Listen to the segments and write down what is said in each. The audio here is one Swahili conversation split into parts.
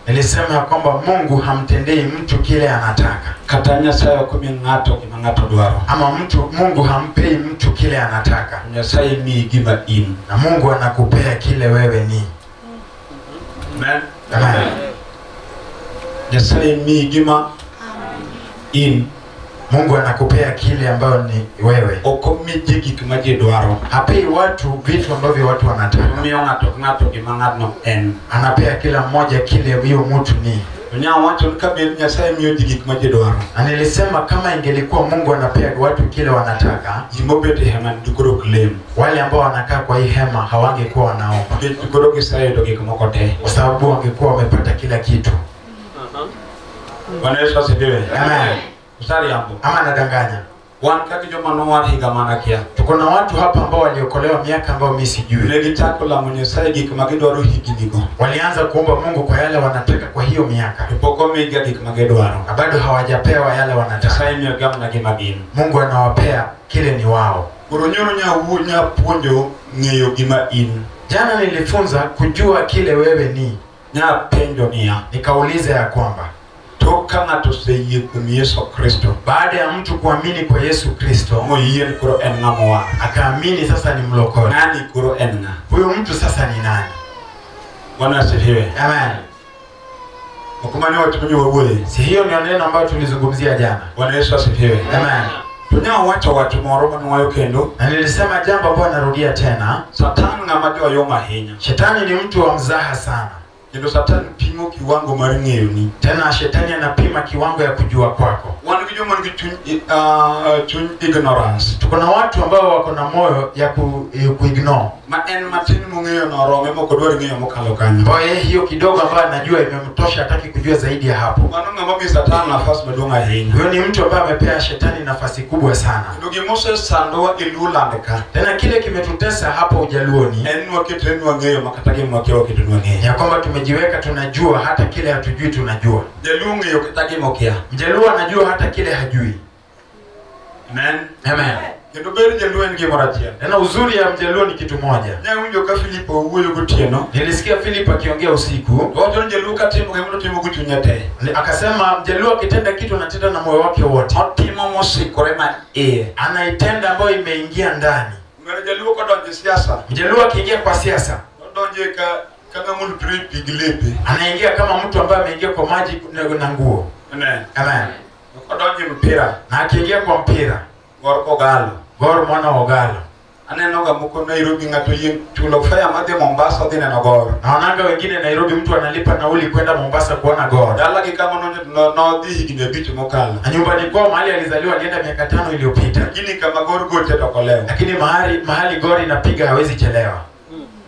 Nilisema kwamba Mungu hamtendei mtu kile anataka. Katanya sayo kumi ngato kimangato dwaro. Ama Mungu hampei mtu kile anataka. Nyasaye mi giva in. Na Mungu anakupea kile wewe ni. Amen. Amen. Nyasaye mi gima in. Mungu anakupea kile ambayo ni wewe. Okomiji kimaji dwaro. Hapei watu vitu ambavyo watu wanataka. Mio ngato kimangato en. Anapea kila mmoja kile huyo mtu ni. Nya watu nikabili Nyasaye mio kimaji dwaro. Na nilisema kama ingelikuwa Mungu anapea watu kile wanataka, jimobete hema ndukuro claim. Wale ambao wanakaa kwa hii hema hawangekuwa wanaomba. Ndukuro kisaye dogi kumokote. Kwa sababu wangekuwa wamepata kila kitu. Bwana Yesu asifiwe. Amen. Usari yangu. Ama nadanganya. Kaki joma nuwar higamana kia. Tuko na watu hapa ambao waliokolewa miaka ambao mimi sijui. Legi chakula Nyasaye gikmagedwaro higinigo. Walianza kuomba Mungu kwa yale wanataka kwa hiyo miaka. Poko mega gikmagedwaro. Na bado hawajapewa yale wanataka. Nyasaye mio gamna gimagin. Mungu anawapea kile ni wao. Kuronyoro nya puonjo ng'eyo gima in. Jana nilifunza kujua kile wewe ni. Nya penjo nia. Nikauliza ya kwamba toka ngato seye kumi Yesu Kristo. Baada ya mtu kuamini kwa Yesu Kristo, moyien kuro en ngamoa. Akaamini sasa ni mlokole. Nani kuro en nga? Huyo mtu sasa ni nani? Bwana asifiwe. Amen. Mkumani watu mwenye wewe. Si hiyo ni neno ambayo tulizungumzia jana. Bwana Yesu asifiwe. Amen. Tunya watu moroba nwayo kendo. Na nilisema jambo ambalo narudia tena. Satani ngamajo yoma hinya. Shetani ni mtu wa mzaha sana. Ndio Satani pimo kiwango mari ng'eyo ni. Tena shetani anapima kiwango ya kujua kwako. Wangijo mangi chuny ignorance. Tuko na watu ambao wako na moyo ya kuignore. Ma en matin mung'eyo no rome moko dwari ng'eyo mokalo kanyo. Kwa hiyo kidogo ambayo anajua imemtosha, hataki kujua zaidi ya hapo. Mano ng'ama mi Satani nafasi maduong' ahinya. Huyo ni mtu ambaye amepea shetani nafasi kubwa sana. Ndugu Moses sandoa ilulandika. Tena kile kimetutesa hapo Ujaluoni. En wakitenu ng'eyo makatagi mwakiwa kitunu ng'eyo. Ya kwamba tumejiweka tunajua hata kile hatujui tunajua. Jaluo ng'eyo kitagi mokia. Mjaluo anajua hata kile hajui. Amen. Amen. Kendo beri Jaluo en gimoro achiel. Tena uzuri ya Mjaluo ni kitu moja. Nyawinjo ka Filipo wuoyo gotieno. Nilisikia Filipo akiongea usiku. Wacho Jaluo katimo gimoro timo gochunye te. Akasema Mjaluo akitenda kitu anatenda na moyo wake wote. Otimo mosikore ma anaitenda ambayo imeingia ndani. Ng'ero Jaluo kodonje siasa. Mjaluo akiingia kwa siasa, odonje kama mulu tripi gilepe. Anaingia kama mtu ambaye ameingia kwa maji na nguo. Amen. Amen. Kodonje mpira. Na akiingia kwa mpira, Gor mwana Ogalo. Aneno ga moko Nairobi ngato yin chulo fare madhe Mombasa dhine na Gor. Naonanga wengine Nairobi mtu analipa nauli kwenda Mombasa kuona Gor. Dala ki kama no dhi higni bitu mokalo. Na nyumbani kwao mahali alizaliwa alienda miaka 5 iliyopita. Lakini kama Gor gote tokolewa. Lakini mahali Gor inapiga hawezi chelewa.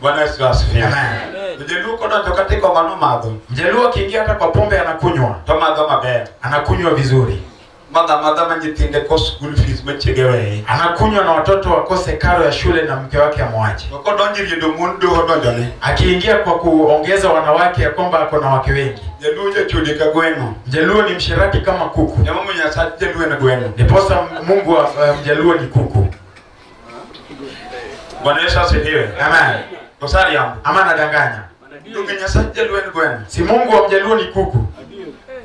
Bwana Yesu asifiwe. Amen. Jaluo kodonjo katika mano madho. Mjaluo akiingia hata kwa pombe anakunywa. To madho maber. Anakunywa vizuri. Madha manjitinde ko school fees machegewe. Anakunywa na watoto wakose karo ya shule na mke wake amwache. Kodonjo riedo mundo hodonjone. Akiingia kwa kuongeza wanawake ya kwamba ako na wake wengi. Jaluo chode ka gweno. Mjaluo ni mshirati kama kuku. Jamaa mwenye asati Jaluo na gweno. Ndiposa Mungu wa Mjaluo ni kuku. Bwana Yesu asifiwe. Amen. Kosari yangu. Ama nadanganya. Ndugu nyasati Jaluo na gweno. Si Mungu wa Mjaluo ni kuku.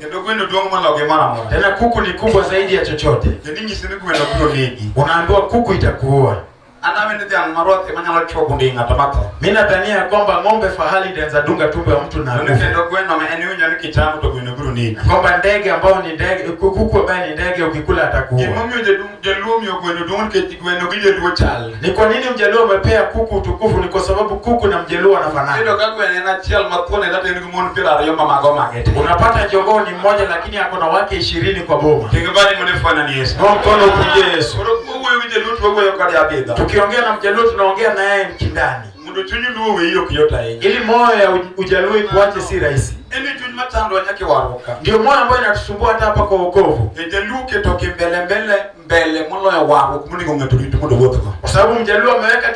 Ndio gweno duong maloge mara moja. Tena kuku ni kubwa zaidi ya chochote. Ndio nyisini gweno biro negi. Unaambiwa kuku itakuua. Anawende jana marote manyalo chogo ndinga tomato. Mimi nadhania kwamba ng'ombe fahali ndianza dunga tumbo ya mtu na ndio ndio gweno amenyo ni kitamu to gweno biro negi. Kwamba ndege ambao ni ndege kuku ambaye ni ndege ukikula atakuua. Kimomyo Jaluo myo gweno duong ke gweno gije duo chal. Ni kwa nini Mjaluo amepea kuku utukufu? Ni kwa sababu kuku na Mjaluo wanafanana. Ndio kama gweno na chial matone na tena gumon pira yo mama goma gete. Unapata jogoo ni mmoja lakini ako na wake 20 kwa boma. Kingabani mnifanya ni Yesu. Kwa mkono upige Yesu. Wewe Jaluo tuwe kali abeda. Tukiongea na Mjaluo tunaongea na yeye kindani. Mundo chunyu luo hiyo kiyota yeye. Ili moyo ya Ujaluo ikuache si rahisi. Eni chunyu matando nyake waruka. Ndio moyo ambayo inatusumbua hata hapa kwa wokovu. Jaluo ketoke mbele molo ya waru kumuni ngaturitu mundo wote. Kwa sababu Mjaluo ameweka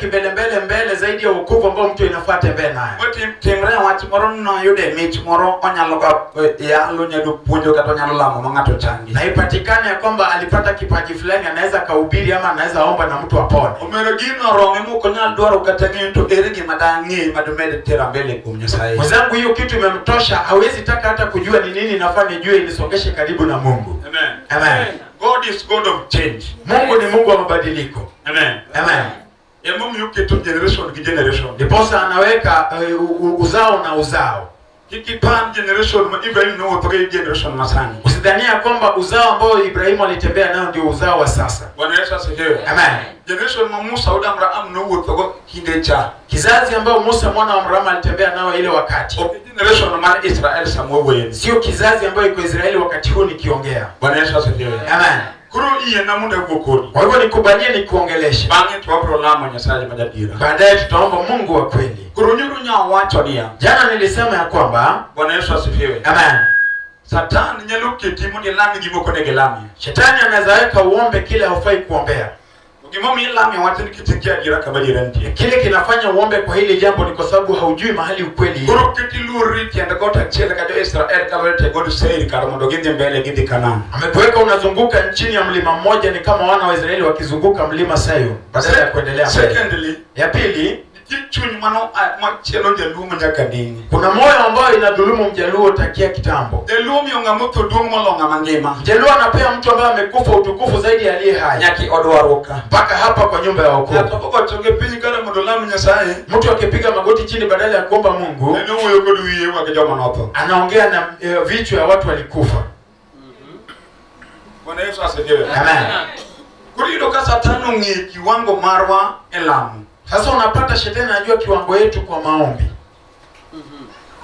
mbele zaidi ya wokovu ambao mtu inafuata mbele naye. Wote temre wach moro no yude mich moro onyalo ga ya lo nyado puonjo kata onyalo lamo mangato changi. Na ipatikane ya kwamba alipata kipaji fulani anaweza kuhubiri ama anaweza omba na mtu apone. Omero gino ronge muko nyal dwaro kata ngento ere gima dangi madumede tera mbele kum Nyasaye. Mzangu hiyo kitu imemtosha hawezi nikitaka hata kujua ni nini nafaa nijue inisongeshe karibu na Mungu. Amen. Amen. God is God of change. Mungu ni Mungu wa mabadiliko. Amen. Amen. Mungu yuko to generation to generation. Ndiposa anaweka uzao na uzao. Kikipan generation Ibrahim no to generation masani. Usidhania kwamba uzao ambao Ibrahimu alitembea nao ndio uzao wa sasa. Bwana Yesu asifiwe. Amen. Generation Musa uda Abraham no to kindecha. Kizazi ambao Musa mwana wa Abraham alitembea nao ile wakati. Generation man Israel samwe. Sio kizazi ambayo iko Israeli wakati huu nikiongea. Bwana Yesu asifiwe. Amen. Kuru iye na munde gukuri. Kwa hivyo nikubalie nikuongeleshe. Bangi tuwapro lama nyasaje majadira. Baadaye tutaomba Mungu wa kweli. Kuru nyuru nya wacho niya. Jana nilisema ya kwamba Bwana Yesu asifiwe. Amen. Satani nyaluke timu ni lami gimoko nege lami. Shetani anaweza weka uombe kile haufai kuombea. Ukimwomba lami wacha nikitikia gira kabajira ntie. Kile kinafanya uombe kwa hili jambo ni kwa sababu haujui mahali ukweli. Kuru kitiluri tienda gota chele kajo Israel kabete godu seiri karamodo gindi mbele gindi Kanani. Amekuweka unazunguka nchini ya mlima mmoja ni kama wana wa Israeli wakizunguka mlima Sayuni badala ya kuendelea mbele. Secondly, ya pili, kuna moyo ambao inadhulumu Mjaluo takia kitambo. Mjaluo anapea mtu ambaye amekufa utukufu zaidi ya aliye hai. Mpaka hapa kwa nyumba ya wokovu. Mtu akipiga magoti chini badala ya kuomba Mungu, anaongea na vichwa ya watu walikufa. Amen. Sasa unapata shetani anajua kiwango yetu kwa maombi.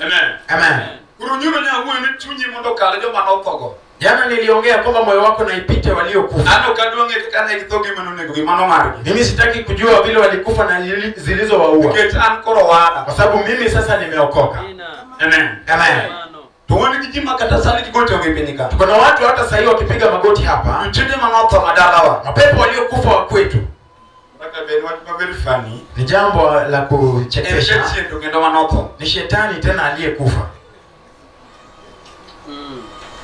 Amen. Amen. Jana niliongea kwamba moyo wako na ipite waliokufa. Mimi sitaki kujua vile walikufa na zilizowaua. Kwa sababu mimi sasa nimeokoka. Amen. Amen. Kuna watu hata sasa hivi wakipiga magoti hapa, mapepo waliokufa wa kwetu. Ni jambo la kuchekesha. Ni shetani tena aliyekufa.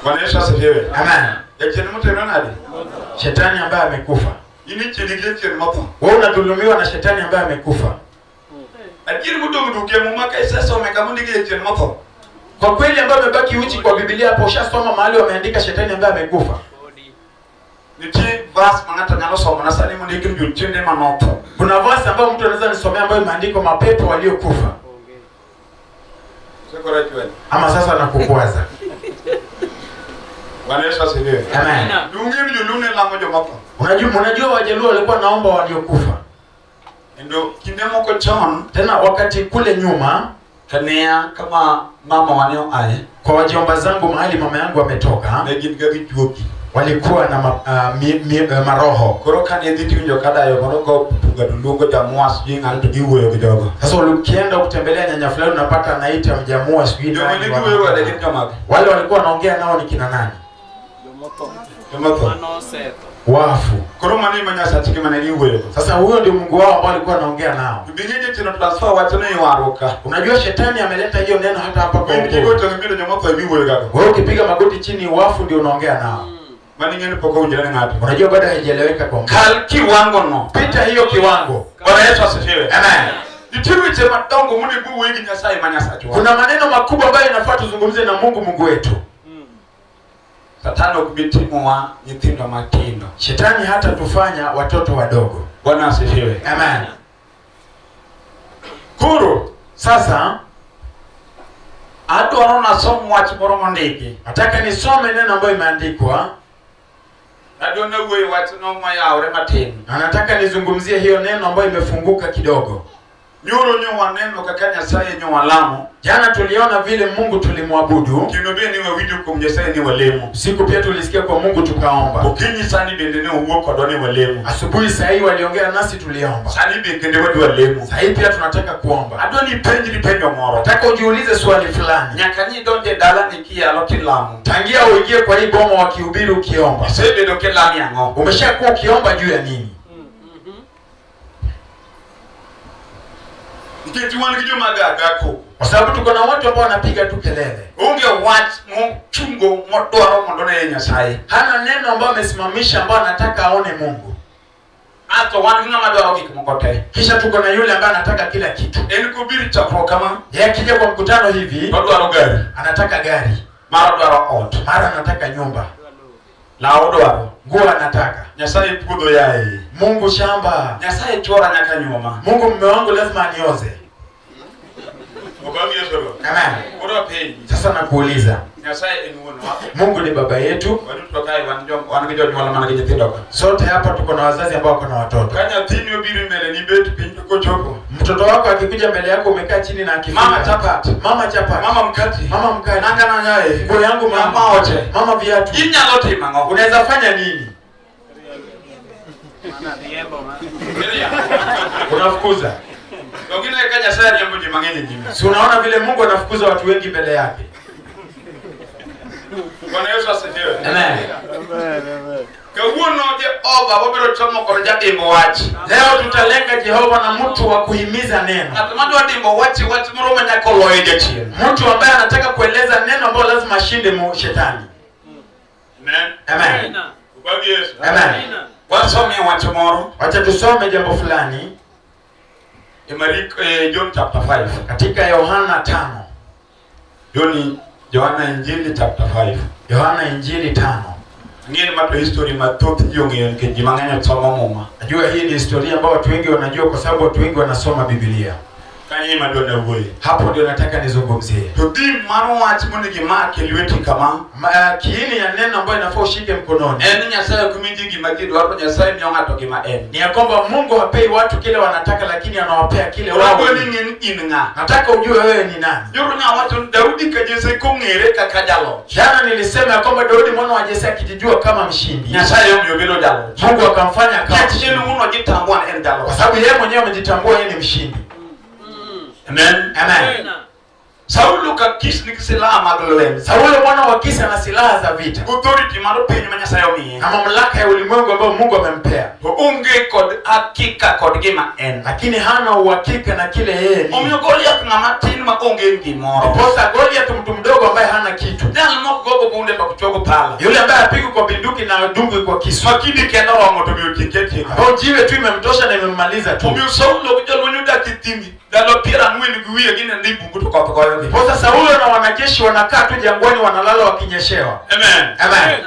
Bwana Yesu asifiwe. Amen. Shetani ambaye amekufa. Wewe unadhulumiwa na shetani ambaye amekufa. Kwa kweli ambaye amebaki uchi kwa Biblia hapo ushasoma mahali wameandika shetani ambaye amekufa. Kuna verse ambayo mtu anaweza nisomea ambayo imeandikwa mapepo waliokufa. Ama sasa nakukwaza. Bwana Yesu asifiwe. Amen. Unajua Wajaluo walikuwa naomba waliokufa. Ndio kindemo chon tena wakati kule nyuma kania kama mama wanio aye kwa wajomba zangu mahali mama yangu ametoka walikuwa na maroho koroka ni nditi ndio kada yo moroko pugadulungo jamuas jinga tugiwo yo kidogo. Sasa ukienda kutembelea nyanya fulani unapata anaita mjamua sijui nani wale walikuwa wanaongea nao ni kina nani? Wafu. Koroma ni manyasa tikima niliwe. Sasa huyo ndio Mungu wao ambao alikuwa anaongea nao. Binyeje tena transfer watu ni waroka. Unajua shetani ameleta hiyo neno hata hapa kwa Mungu. Wewe ndio nyomoto hivi gaga. Wewe ukipiga magoti chini wafu ndio unaongea nao. Maningeni poko unjirani ngapi? Unajua bado haijaeleweka kwa Mungu. Kiwango no. Pita hiyo kiwango. Bwana Yesu asifiwe. Amen. Nitiwiche matongo muni bubu hiki nyasai manyasa chwa. Kuna maneno makubwa ambayo inafaa tuzungumze na Mungu wetu. Satani kubitimu wa nyitindo matindo. Shetani hata tufanya watoto wadogo. Bwana asifiwe. Amen. Kuru sasa atu anaona somo wa chiporomo ndiki. Nataka nisome neno ambayo imeandikwa. Adu na uwe watu noma ya ure matini. Nataka nizungumzie hiyo neno ambayo imefunguka kidogo. Nyuro nyuwa neno kakanya saye nyuwa lamu. Jana tuliona vile Mungu tulimwabudu. Kinobie niwe widu kumjesaye niwe lemu. Siku pia tulisikia kwa Mungu tukaomba. Ukinyi sani bende niwe uwo kwa doni wa lemu. Asubuhi sahi waliongea nasi tuliomba. Sani bende wa lemu. Sahi pia tunataka kuomba. Adoni penji moro. Nataka ujiulize swali fulani. Nyakanyi donje dala nikia aloki lamu. Tangia uingie kwa hii boma wakihubiri ukiomba. Isebe doke lami yango. Umeshakuwa ukiomba juu ya nini? Kwa sababu tuko na watu ambao wanapiga tu kelele. Unge watch chungo modoro mondone yenye sai. Hana neno ambao amesimamisha ambao anataka aone Mungu. Ato wan ngama dwaro gik moko te. Kisha tuko na yule ambaye anataka kila kitu. En kubiri chakro kama. Yeye akija kwa mkutano hivi, dwaro gari. Anataka gari. Mara dwaro ot. Mara anataka nyumba. Lao dwaro. Nguo anataka. Nyasaye puodho yae. Mungu shamba. Nyasaye chora nyaka nyuma. Mungu mume wangu lazima anioze. Mukami Yesu. Amen. Ora penyi. Sasa nakuuliza. Nyasaye ni mwana. Mungu ni baba yetu. Sote hapa tuko na wazazi ambao wako na watoto. Mtoto wako akikuja mbele yako umekaa chini na akifika. Mama chapati. Mama chapati. Mama mkati. Mama mkati. Nanga na nyaye. Nguo yangu mama oche. Mama viatu. Inya lote mango. Unaweza fanya nini? Unafukuza. Wengine kaja sasa jambo jimangeni jimi. Si unaona vile Mungu anafukuza watu wengi mbele yake. Bwana Yesu asifiwe. Amen. Kauno je oba wabero chomo korja dembo wachi. Leo tutalenga Jehova na mtu wa kuhimiza neno. Atamadu wa dembo wachi mroma nyako loeje chini. Mtu ambaye anataka kueleza neno ambalo lazima ashinde shetani. Amen. Amen. Ubagi Yesu. Amen. Wasome wacho moro. Wacha tusome jambo fulani. John chapter 5. Katika Yohana 5. Yohana Injili chapter 5. Yohana Injili 5. Ngine mato history matoti yonge kejimanganya tsoma moma. Najua hii ni historia ambayo watu wengi wanajua kwa sababu watu wengi wanasoma Biblia. Kanye madona wewe. Hapo ndio nataka nizungumzie. Tudi maro wati munigi make liweti kama kiini ya neno ambayo inafaa ushike mkononi. Nyasaye kumijigi magido hapo Nyasaye mnyonga toki maen. Ni ya kwamba Mungu hapei watu kile wanataka lakini anawapea kile wao. Nataka ujue wewe ni nani. Yorunya watu Daudi kajese kongere kakajalo. Jana nilisema ya kwamba Daudi mwana wa Jese akijijua kama mshindi. Nyasaye yomyobelo jalo. Mungu akamfanya kama mshindi. Mungu ajitambua en jalo. Kwa sababu yeye mwenyewe amejitambua yeye ni mshindi. Amen. Amen. Saulo kakis nikisela magloen. Saulo mwana wa Kisi ana silaha za vita. Authority maro penye Nyasaye omiye. Na mamlaka ya ulimwengu ambayo Mungu amempea. Unge kod hakika kod gima en. Lakini hana uhakika na kile yeye ni. Omiyo Goliath ngama tin ma onge ngimoro. Posa Goliath mtu mdogo ambaye hana kitu. Jana moko gogo bunde pa kuchogo pala. Yule ambaye apigwa kwa binduki na dungu kwa kisu. Makidi kenda wa moto biotike. Ambao jiwe tu imemtosha na imemmaliza tu. Omiyo Saulo kujalo nyuda kitimi. Dalo pira mwini kuwie gine ndibu kutoka kwa yote. Posa Saulo na wanajeshi wanakaa tu jangwani wanalala wakinyeshewa. Amen. Amen.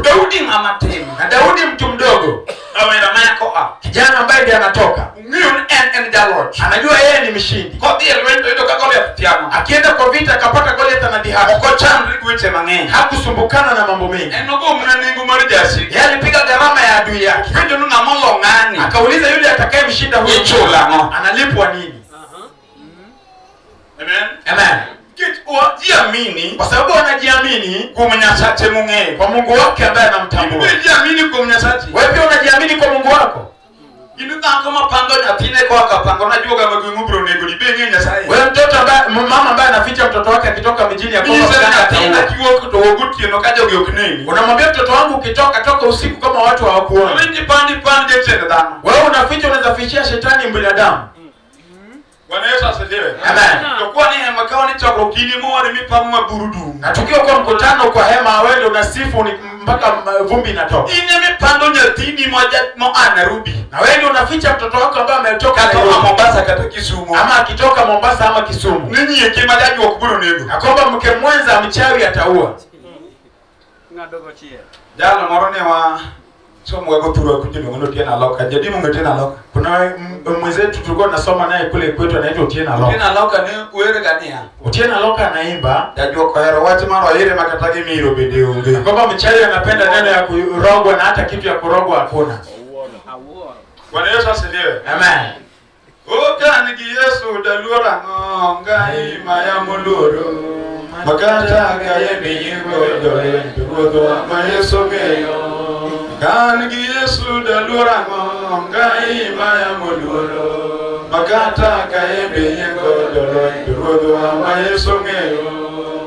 Daudi ngama tena. Na Daudi mtu mdogo. Awera mayako kijana ambaye ndiye anatoka. Ngion en Dalot. Anajua yeye ni mshindi. Kwa hiyo ndio kwa Goliath tiano. Akienda kwa vita akapata Goliath anadhihaki. Kwa chandri kuite mangeni. Hakusumbukana na mambo mengi. Enogo mna ningu marijasi. Yeye alipiga gharama ya adui yake. Ndio nunga molo ngani. Akauliza yule atakayemshinda huyo analipwa nini? Amen. Amen. Jiamini kwa sababu wanajiamini kumnyasache munge kwa Mungu wake ambaye anamtambua. Jiamini kumnyasache. Wewe pia unajiamini kwa Mungu wako. Inda kama pango nyatine kwa kapango najua kama ngubro nego libenye Nyasaye. Wewe mtoto ambaye mama ambaye anaficha mtoto wake akitoka mjini hapo kana kiwo kutogutie no kaje ugiokneni. Unamwambia mtoto wangu ukitoka toka usiku kama watu hawakuona. Wewe pandi je tena dano. Wewe unaficha unaweza fichia shetani binadamu. Bwana Yesu asifiwe. Amen. Kwa nini makao ni chakro kini mwari mipamu maburudu. Na tukiwa kwa mkutano kwa hema wewe unasifu mpaka vumbi inatoka. Ine mipando nyatini moja anarudi. Na wewe unaficha mtoto wako ambaye ametoka Mombasa kata Kisumu. Ama akitoka Mombasa ama Kisumu. Ninyi hekima jaji wa kuburu nego. Na kwamba mke mwenza mchawi ataua. Ngadogo chie. Jana morone wa somo wako turu kujini ngono tena loka. Jadi mungu tena loka. Kuna mwenzetu tulikuwa tunasoma naye kule kwetu anaitwa Otiena Loka. Otiena Loka ni uere gania. Otiena Loka anaimba. Jajua kwa hero watu mara ile makatagi miro bidii unge. Kwamba mchawi anapenda neno ya kurogwa na hata kitu ya kurogwa hakuna. Bwana Yesu asifiwe. Amen. Okanigi Yesu dalura ngonga ima ya muluru. Makata gaye bingo doye ndugo ma Yesu meyo. Kanigi Yesu dalura ngonga ima ya muluru. Makata gaye bingo doye ndugo ma Yesu meyo.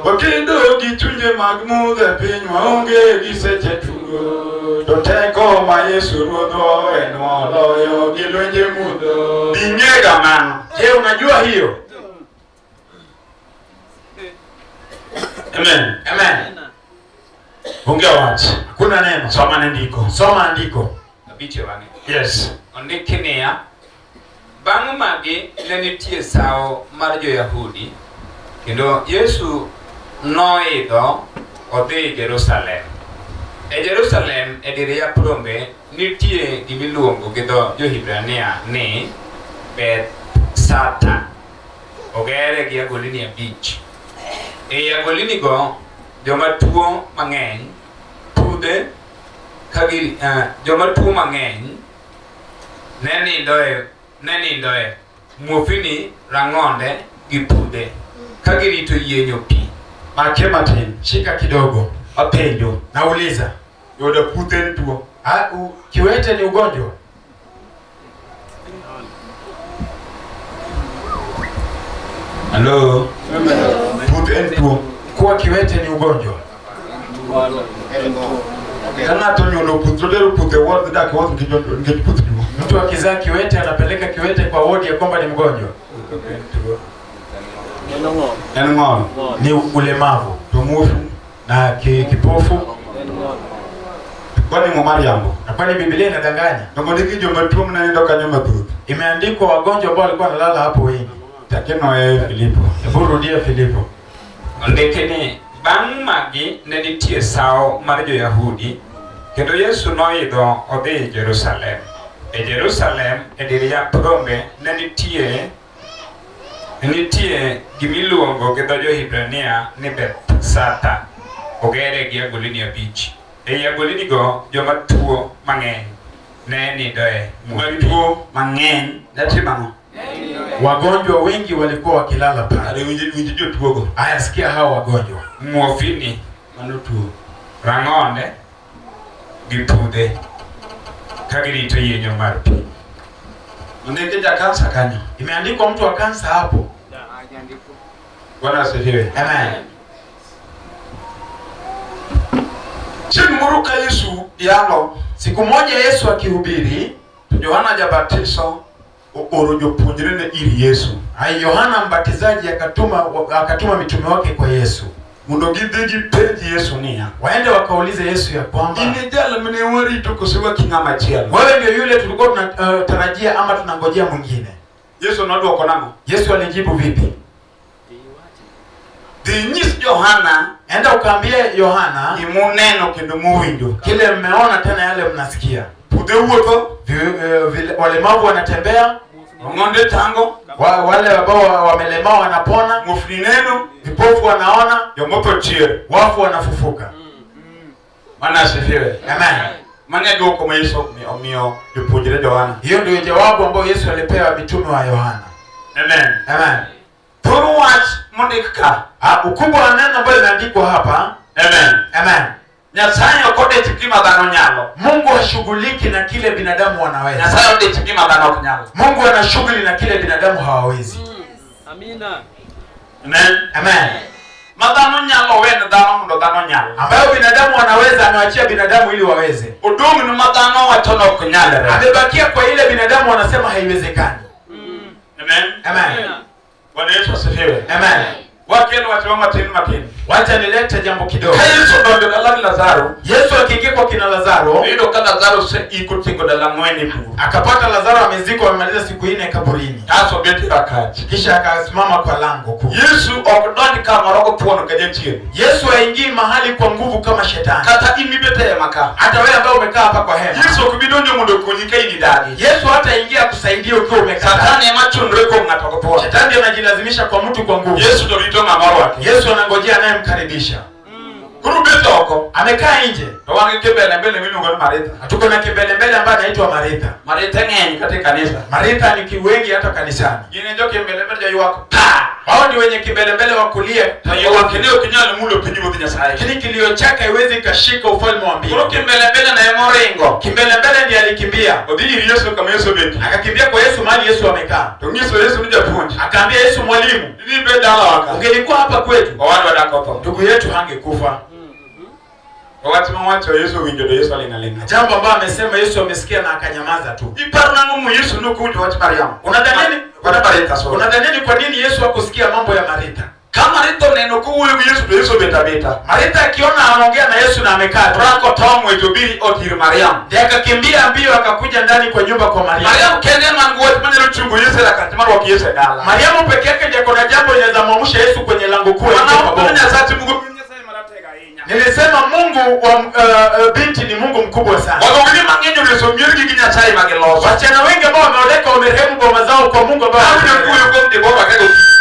Wakindo gichunje magmude pinywa onge giseche tugo. Toteko ma Yesu ruodho enwa loyo gilwenje mudo. Dinyega man. Je, unajua hiyo? Amen. Amen. Ongea wazi. Kuna neno. Soma andiko. Soma andiko. abiche wange. Yes. Ondikinia bang' magi ne nitie sao mar jo-Yahudi kendo Yesu noidho odhi Jerusalem. E Jerusalem e dir Yapronge nitie gimiluongo gi dho Jo-Hibrania ni Bethsata. Ogere gi agolni 5. E agolni go joma tuo mang'eny pudhe kagi joma tuo mang'eny ne nindoe muofini rang'onde gi pudhe kagirito yienyo pi. Make matin, shika kidogo. Apenjo, nauliza. Yoda pudhe ni tuo. Kiwete ni ugonjwa? Hello. Pudhe ni tuo. Kuwa kiwete ni ugonjwa. Kana tonyolo pudhe ward da kwa ngepudhe. Mtu akizaa kiwete anapeleka kiwete kwa wodi ya kwamba ni mgonjwa. Ni ulemavu. Tumufu na kipofu. Kwani Mariamu? Na kwani Biblia inadanganya? Ndio joma tuo mnaenda kanyama tu. Imeandikwa wagonjwa ambao walikuwa wanalala hapo wengi. Takeno Filipo. Hebu rudia Filipo. Ondikeni bang' magi ne nitie sao mar jo-Yahudi kendo Yesu noidho odhi Jerusalem. E Jerusalem e dir Yapronge ne nitie gimiluongo gi dho Jo-Hibrania ni Bethsata. Ogere gi agolni 5. E agolni go joma tuo mang'eny ne nindoe. Tuo mang'eny natimamo. Wagonjwa wengi walikuwa wakilala pale. Winji jotuogo. Aya, sikia hao wagonjwa. Muofini mano tuo. Rang'onde gi pudhe kagirito yienyo mar pi. Ndike ja kansa kanyo. Imeandikwa mtu wa kansa hapo. Bwana asifiwe. Amen. Siku Yesu yalo. Siku moja Yesu akihubiri, Yohana Jabatiso oro jopuonjre ne iri Yesu. Yohana Mbatizaji akatuma mitume wake kwa Yesu. Mondo gidhi penji Yesu niya. Waende wakaulize Yesu ya kwamba ini jala mne warito kosewa king'ama achiel. Wewe ndio yule tulikuwa tunatarajia ama tunangojea mwingine. Yesu nodwoko nang'o? Yesu alijibu vipi? Dinyis Yohana, enda ukaambie Yohana imuneno kendo muwinjo. Kile mmeona tena yale mnasikia. Pudhe wuotho, walemavu wanatembea, ng'onde tango, wale ambao wamelemaa wanapona, muofni neno, vipofu wanaona, jomotho chier, wafu wanafufuka. Bwana asifiwe. Amen. Mane dwoko ma Yesu omiyo jopuonjre Yohana. Hiyo ndio jawabu ambayo Yesu alipewa mitume wa Yohana. Amen. Amen. Thoro wach mondika. Ukubwa wa neno ambalo limeandikwa hapa. Amen. Amen. Nyasaye okodech gima dhano nyalo. Mungu hashughuliki na kile binadamu wanaweza. Nyasaye odech gima dhano ok nyalo. Mungu anashughuli na kile binadamu hawawezi. Amina. Amen. Amen. Madhano nyalo wen dhano mondo dhano nyalo. Ambayo binadamu wanaweza anawaachia binadamu ili waweze. Odong ni madhano wachono ok nyalre. Amebakia kwa ile binadamu wanasema haiwezekani. Amen. Amen. Bwana Yesu asifiwe. Amen. Wakeno watu matini. Wacha nilete jambo kidogo. Yesu ndo dalali Lazaro. Yesu akiingia kwa kina Lazaro, ndio kama Lazaro se iko tingo dala ng'weni pu. Akapata Lazaro amezikwa amemaliza siku 4 kaburini. Aso beti rakati. Kisha akasimama kwa lango kuu. Yesu okdoni kama rogo puono kajetie. Yesu haingii mahali kwa nguvu kama shetani. Kata imibete ya maka. Hata wewe ambao umekaa hapa kwa hema. Yesu okubidonyo mundo kunyika ini dadi. Yesu hata ingia kusaidia ukiwa umekaa. Satani machundre ko ng'ato ko. Shetani anajilazimisha kwa mtu kwa nguvu. Yesu ndo rito ng'amaro wake. Yesu anangojea naye mkaribisha. Kurubetoko amekaa nje. Wange kibele milungo ni Maritha. Tuko na kibele ambaye anaitwa Maritha. Maritha ng'eny katika kanisa. Maritha ni kiwengi hata kanisani. Yine ndio kibele jo yuako. Hao ndio wenye kibele wa kulia. Tayo wakineo kinyana mulo pinyigo vinya sai. Kile kilio chake haiwezi kashika ufalme wa mbingu. Kuro kibele na emoringo. Kibele ndiye alikimbia. Odili Yesu kama Yesu beti. Akakimbia kwa Yesu mahali Yesu amekaa. Tungiso Yesu ndio punji. Akaambia Yesu, mwalimu, ni beda waka. Ungelikuwa hapa kwetu, watu wadakopo. Ndugu yetu hangekufa. Wakati mwacho Yesu winjo Yesu alingalinga. Jambo ambalo amesema Yesu amesikia na akanyamaza tu. Iparuna ngumu Yesu nukuja watu Mariamu. Unadhani kwa nini Yesu hakusikia mambo ya Maritha? Kama Martha neno kuhuyu Yesu beta. Martha akiona anaongea na Yesu na amekaa, Rako tomu etobiri otiri Mariam. ndiye akakimbia mbio akakuja ndani kwa nyumba kwa Mariam. Mariam kende manguot maneno chungu Yesu la katima roki Yesu dala. Mariam peke yake ndiye kuna jambo linaweza muamsha Yesu kwenye lango kuu. Nilisema Mungu wa binti ni Mungu mkubwa sana. Wasichana wengi ambao wameoleka wamerehemu ngoma zao kwa Mungu ambao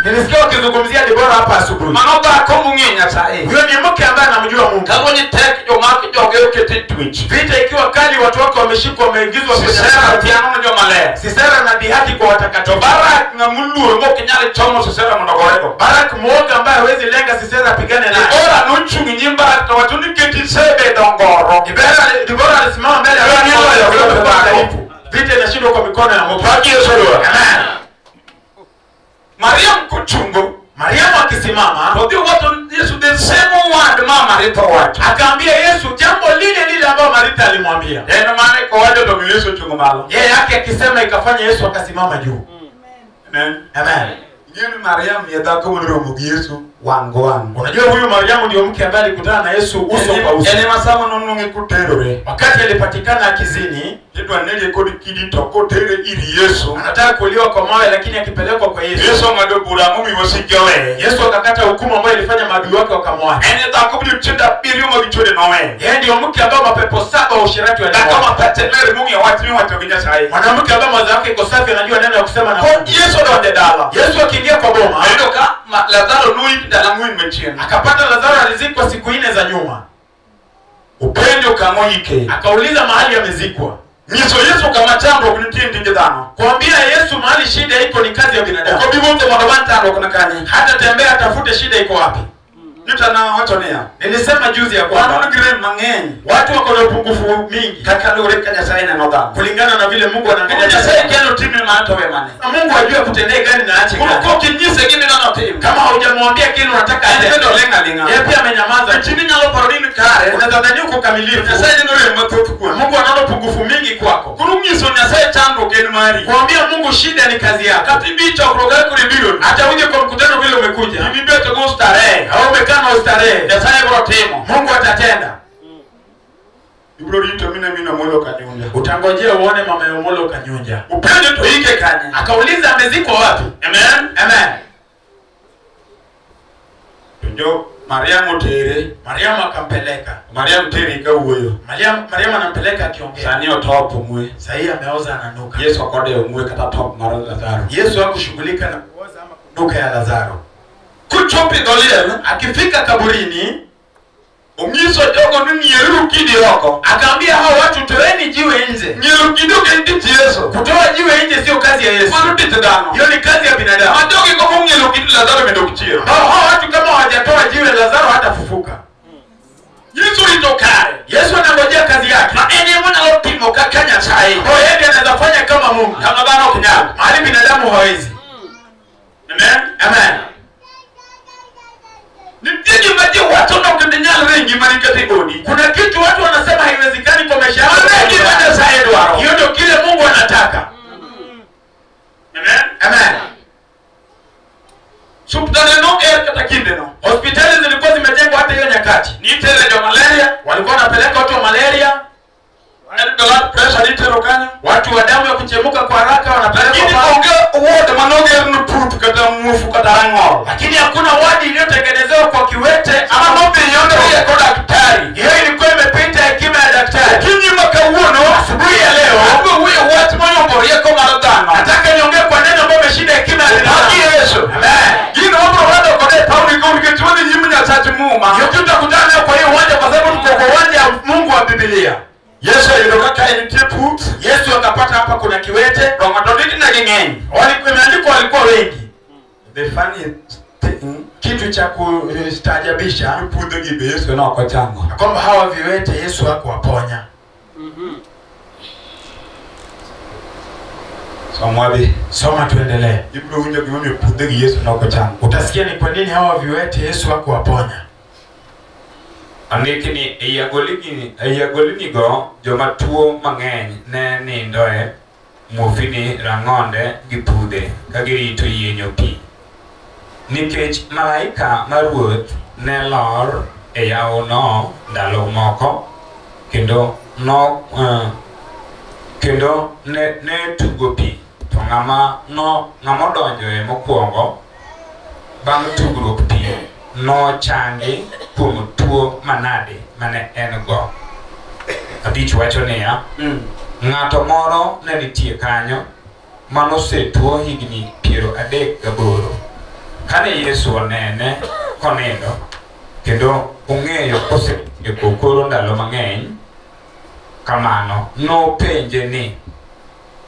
nilisikia wakizungumzia Debora hapa asubuhi. Huyo ni mke ambaye anamjua Mungu. Vita ikiwa kali, watu wake wameshikwa, wameingizwa kwenye Sisera na dhihaki kwa watakatifu. Barak muoga ambaye hawezi lenga Sisera apigane naye. Debora alisimama mbele ya vita inashindwa kwa mikono ya Mungu. Amen. Mariam kuchungo. Mariam akisimama, Yesu the same word mama Martha wacho. Akaambia Yesu jambo lile ambalo Martha alimwambia. Ndio maana kwa wale ndio Yesu chungo malo. Yeye yake akisema ikafanya Yesu akasimama juu. Amen. Amen. Yeye Mariam yadako mromo Yesu wangu. Unajua huyu Mariamu ndio mke ambaye alikutana na Yesu uso kwa uso. Yeye masamo nonunge kuterore. Wakati alipatikana akizini, ndio nile kodi kidito kotere ili Yesu. Anataka kuliwa kwa mawe lakini akipelekwa kwa Yesu. Yesu ngadobura mumi wosijowe. Yesu akakata hukumu ambayo ilifanya maadui wake wakamwacha. Ene tako bichunda biriyo mabichode nawe. Yeye ndio mke ambaye mapepo 7 wa ushirati wa dawa. Kama patenere mungu ya watu watoginya sai. Mwanamke ambaye mawazo yake iko safi anajua neno la kusema na Yesu ndo ndedala. Yesu akiingia kwa boma, ndio Lazaro nui ndala mwini mechini. Akapata Lazaro alizikwa siku 4 za nyuma. Upendo kamoyike. Akauliza mahali amezikwa. Yesu kama chambo kunitindi ndano. Kuambia Yesu mahali shida iko ni kazi ya binadamu. Kwa bibonte mwadamanta ndo kuna kani. Hata tembea atafute shida iko wapi. Nitana watu nia. Nilisema juzi ya kwamba watu wako na upungufu mingi. Kaka leo kanya saina noda. Kulingana na vile Mungu anaangalia. Sasa kile timu maana towe mane. Mungu ajua kutendea gani na aache gani. Kwa kinyise gine na notimu. Kama hujamwambia kile unataka aende ndio lenga. Yeye pia amenyamaza. Chini nyalo parodini kare. Unadhani uko kamilifu. Sasa ndio ile matoto kwa. Mungu ana upungufu mingi kwako. Kurungiso na sasa chango geni mari. Kuambia Mungu shida ni kazi yako. Katibicha kuroga kule bilioni. Hata uje kwa mkutano vile umekuja. Bibi beto go stare. Au umekaa na ustarehe. Mungu atatenda. Ibrorito mina molo kanyunja. Utangojea uone mama yomolo kanyunja. Upende tuike kanya. Akauliza amezikwa wapi? Amen. Amen. Ndio Mariamu tere. Mariamu akampeleka. Mariamu tere ikawoyo. Mariamu anampeleka akiongea. Sani otopo mwe. Sasa ameoza ananuka. Yesu akode mwe kata top mara Lazaro. Yesu hakushughulika na kuoza ama kunuka ya Lazaro. Kuchopi dolie. Akifika kaburini, Umiso jogo ni nyeru kidi wako. Akaambia hao watu toeni jiwe nje. Nyeru kido kenditi Yesu. Kutoa jiwe nje sio kazi ya Yesu. Marudi tedano. Hiyo ni kazi ya binadamu. Majogi kwa nyeru kidi Lazaro medokichio. Hao watu kama hawajatoa jiwe Lazaro hatafufuka. Yesu litokare. Yesu anangojea kazi yake. Na ene mwana lopimo kakanya chai. Kwa yeye anaweza fanya kama Mungu. Kama bana kunyama. Hali binadamu hawezi. Amen. Amen. Nitiji maji watu na ukendenyala wengi marikati godi. Kuna kitu watu wanasema haiwezekani kwa maisha yao. Hiyo ndio kile Mungu anataka. Amen. Amen. Hospitali no kata kinde no. Hospitali zilikuwa zimejengwa hata hiyo nyakati. Ni tele ya malaria, walikuwa wanapeleka watu wa malaria. Blood pressure ni tele kanya. Watu wa damu ya kuchemuka kwa haraka wanapeleka kwa ward manoge nuputu kata mufu kata rango. Lakini hakuna wadi iliyotengenezewa kwa kiwete ama ng'ombe yote kwa daktari. Hiyo ilikuwa imepita hekima ya daktari. Kinyi makauno asubuhi ya leo. Hapo huyo watu manyombo yako maradano. Nataka niongee kwa neno ambalo umeshinda hekima ya Yesu. Amen. Yino hapo wado kwa tauni kwa kichwani nyimnya tatu muuma. Hiyo tutakutana kwa hiyo uwanja kwa sababu tuko kwa uwanja wa Mungu wa Biblia. Yesu alitoka initiate. Yesu akapata hapa kuna kiwete. Kwa matodiki na gengeni. Walikuwa wengi. The funny kitu cha kustaajabisha pude gibe Yesu na kwa chango. Kwamba hawa viwete Yesu hakuwaponya. Soma tuendelee. Ibro unja kione pude Yesu na kwa chango. Utasikia ni kwa nini hawa viwete Yesu hakuwaponya. Andikini eyagolini go joma tuo mang'eny ne nindoe mufini rang'onde gi pudhe ka girito yienyo pi. nikech malaika maruoth ne lor e yawo no ndalo moko kendo ne tugo pi to ng'ama donjo e mokwongo bang' tugruok pi no changi kuom tuo manade mane en go. Abich wacho niya, ng'ato moro ne nitie kanyo manosetuo higni 38. Kane Yesu onene konindo kendo ong'eyo kosegolo ndalo mang'eny kamano, nopenje ni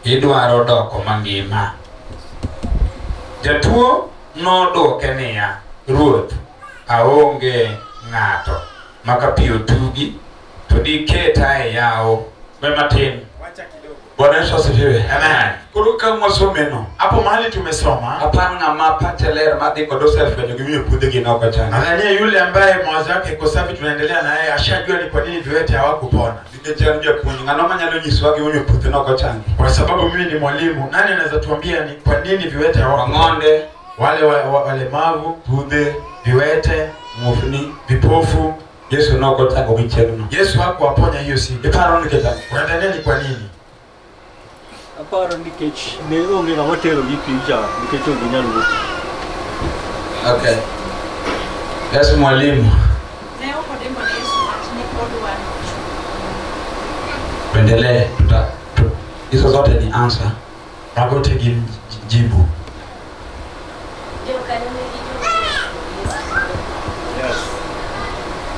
idwaro doko mangima. Jatuo nodwoke niya, Ruoth, aonge ng'ato maka pi otugi to diketa e yawo matin. Bwana Yesu asifiwe. Amen. Kuru kama someno. Hapo mahali tumesoma. Hapana ng'ama pateler madhi kod Joseph kwenye gimiyo pudhe gina chana. Angalia yule ambaye mawazo yake iko safi tunaendelea na yeye ashajua ni kwa nini viwete hawakupona. Nikijaribu kunywa ngano manyalo nyiswa gimiyo pudhe na chana. Kwa sababu mimi ni mwalimu, nani anaweza tuambia ni kwa nini viwete hawakupona? Wale walemavu, pudhe, viwete, mufuni, vipofu, Yesu noko tango bicheno. Yesu hakuwaponya hiyo siku. Iparo niketani. Unaendelea ni kwa nini? Aparo nikech ne onge ng'ama tero gi picha nikech onge nyalo wuotho. Okay. Yesu mwalimu. Ne okodembo na Yesu ni kodwa. Pendelee hizo zote ni answer. Magote jibu.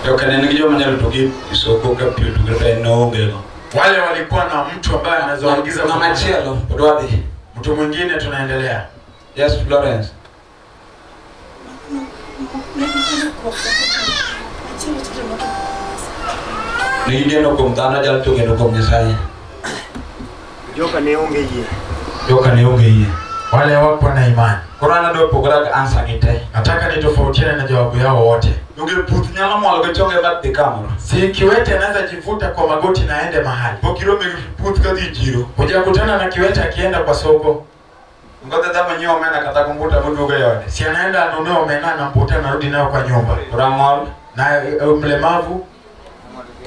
Yokane ngijo manyalo togi isoko ka pio tugre no ngelo. Wale walikuwa na mtu ambaye anazoagiza na machelo odwadhi. Mtu mwingine tunaendelea. Yes Florence. Nigeno kumtana jal tugeno kumnyesaya. Joka ne onge yie. Joka ne onge yie. Wale wako na imani. Korana do pograga answer kite. Nataka nitofautiane na jawabu yao wote. Unge puthi nyala mwalo gachonge bat de kamera. Si kiwete anaweza jivuta kwa magoti na aende mahali. Pokiro puthi kadhi jiro. Hujakutana na kiwete akienda kwa soko. Ngoja dama nyio omena kata kumbuta muduga yote. Si anaenda anunue omena na mputa narudi nayo kwa nyumba. Ramol na mlemavu.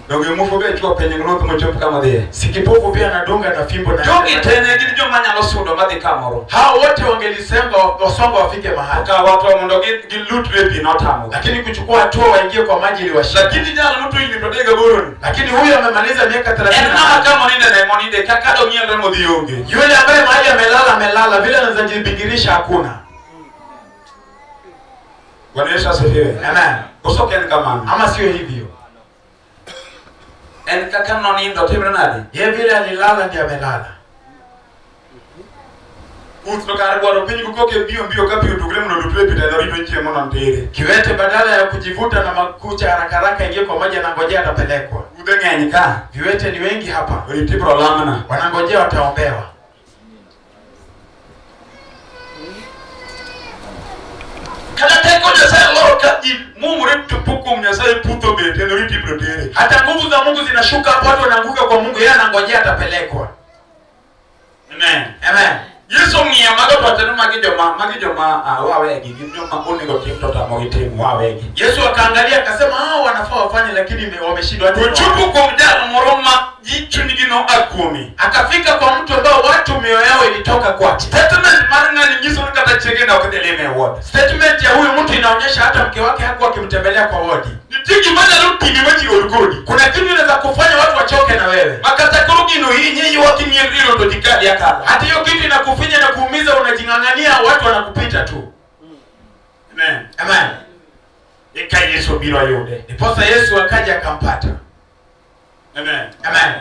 Ndio mufobe chua penye ngoto mchopu kama dhie. Sikipofu pia anadunga na fimbo na. Jogi tena gidi jo manya losudo madi kamoro. Hao wote wangelisemba wasonga wafike mahali. Kwa watu wa mundo loot baby notamu. Lakini kuchukua hatua waingie kwa maji ili washinde. Lakini jana mtu ili ndodega boroni. Lakini huyu amemaliza miaka 30. Na kama moninde kakado nyende modionge. Yule ambaye mahali amelala vile anaweza jibingirisha hakuna. Bwana Yesu asifiwe. Amen. Usoke ni kama ama sio hivyo. En kaka nonindo timre nadi? Ye vile alilala ndiye amelala. Utno karibwaro pinyi kukoke mbio kapi utugre mno dutwe pita na rito nchi mwana ntere. Kiwete badala ya kujivuta na makucha haraka ingie kwa maji anangojea atapelekwa. Udengeni ka. Viwete ni wengi hapa. Ulitibro lamana. Wanangojea wataombewa. Kada teko Nyasaye loro kaji Mungu retu puku Nyasaye puto bete no riti protere. Hata nguvu za Mungu zinashuka hapo watu wanaanguka kwa Mungu yeye anangojea atapelekwa. Amen. Amen. Yesu mia magato atenu magijoma wawegi gijoma unigo kimtota mogitimu wawegi. Yesu akaangalia akasema hao wanafaa wafanye lakini wameshindwa. Kuchupu kwa mjana moroma jichu nigino akumi. Akafika kwa mtu ambao watu mioyo yao ilitoka kwake. Statement marina ni nyiso nikata chegena wakedeleme ward. Statement ya huyu mtu inaonyesha hata mke wake hakuwa akimtembelea kwa ward. Nitiki mana luti ni weji urugodi. Kuna kitu inaweza kufanya watu wachoke na wewe. Makata kurugino hii nyenyi wakinielilo dodikadi ya kala. Hata hiyo kitu inakufinya na kuumiza unajingangania watu wanakupita tu. Amen. Amen. Ika Yesu bila yode. Niposa Yesu akaja akampata. Amen. Amen.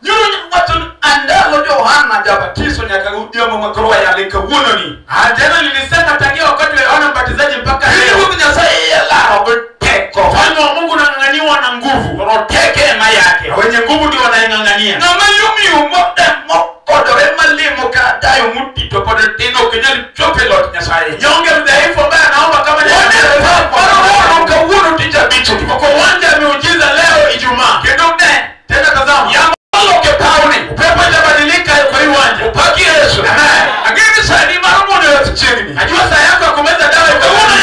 Nyuru watu andalo Yohana jabatizo nyakarudia mwamakroa ya likabuno ni. Jana nilisema tangia wakati wa Yohana Mbatizaji mpaka leo. Mungu Nyasaye yala teko. Fano wa Mungu unang'ang'aniwa na nguvu. Roteke ema yake. Wenye nguvu ndio wanaing'ang'ania. Na mayumi umoda kodore malimo kadayo muti topodo teno kenyali chopelot Nyasaye. Nyonge mdhaifu ambaye anaomba kama ni ukawuno ticha bicho. Kwa uwanja ameujiza leo Ijumaa. Kedokne tena tazama. Yamalo kepauni. Upepo itabadilika kwa uwanja. Upaki Yesu. Amen. Ageni sadi maramono yote chini. Ajua saa yako ya kumeza dawa ukawuno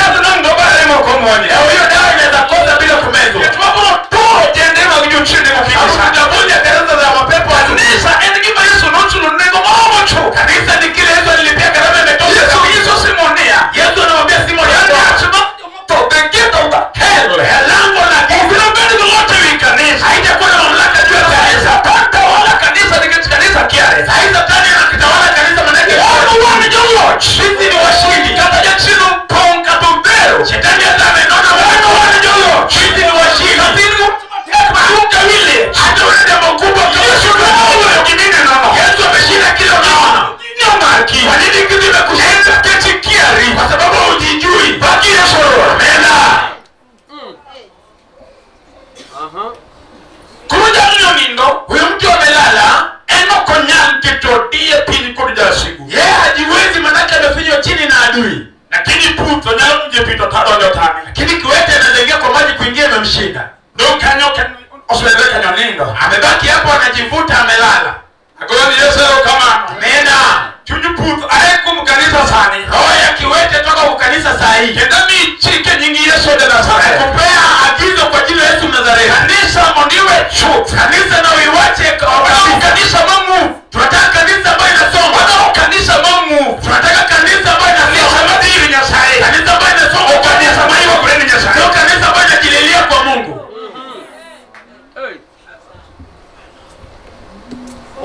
Ndoka nyoka osweleka nyonindo. Amebaki hapo anajivuta amelala. Agoni Yesu kama nena. Tunyuputh aeko mkanisa sani. Roho ya kiwete toka ukanisa sahi. Kenda michike nyingi Yesu de Nazareth. Kupea agizo kwa jina Yesu Nazareth. Kanisa mondiwe truth. Kanisa na uiwache kwa kanisa Mungu. Tunataka kanisa ambayo inasoma. Wana kanisa Mungu. Tunataka kanisa ambayo inasoma madini ya sahi. Kanisa ambayo inasoma kanisa ambayo kuleni ya sahi. Sio kanisa ambayo inajililia kwa Mungu.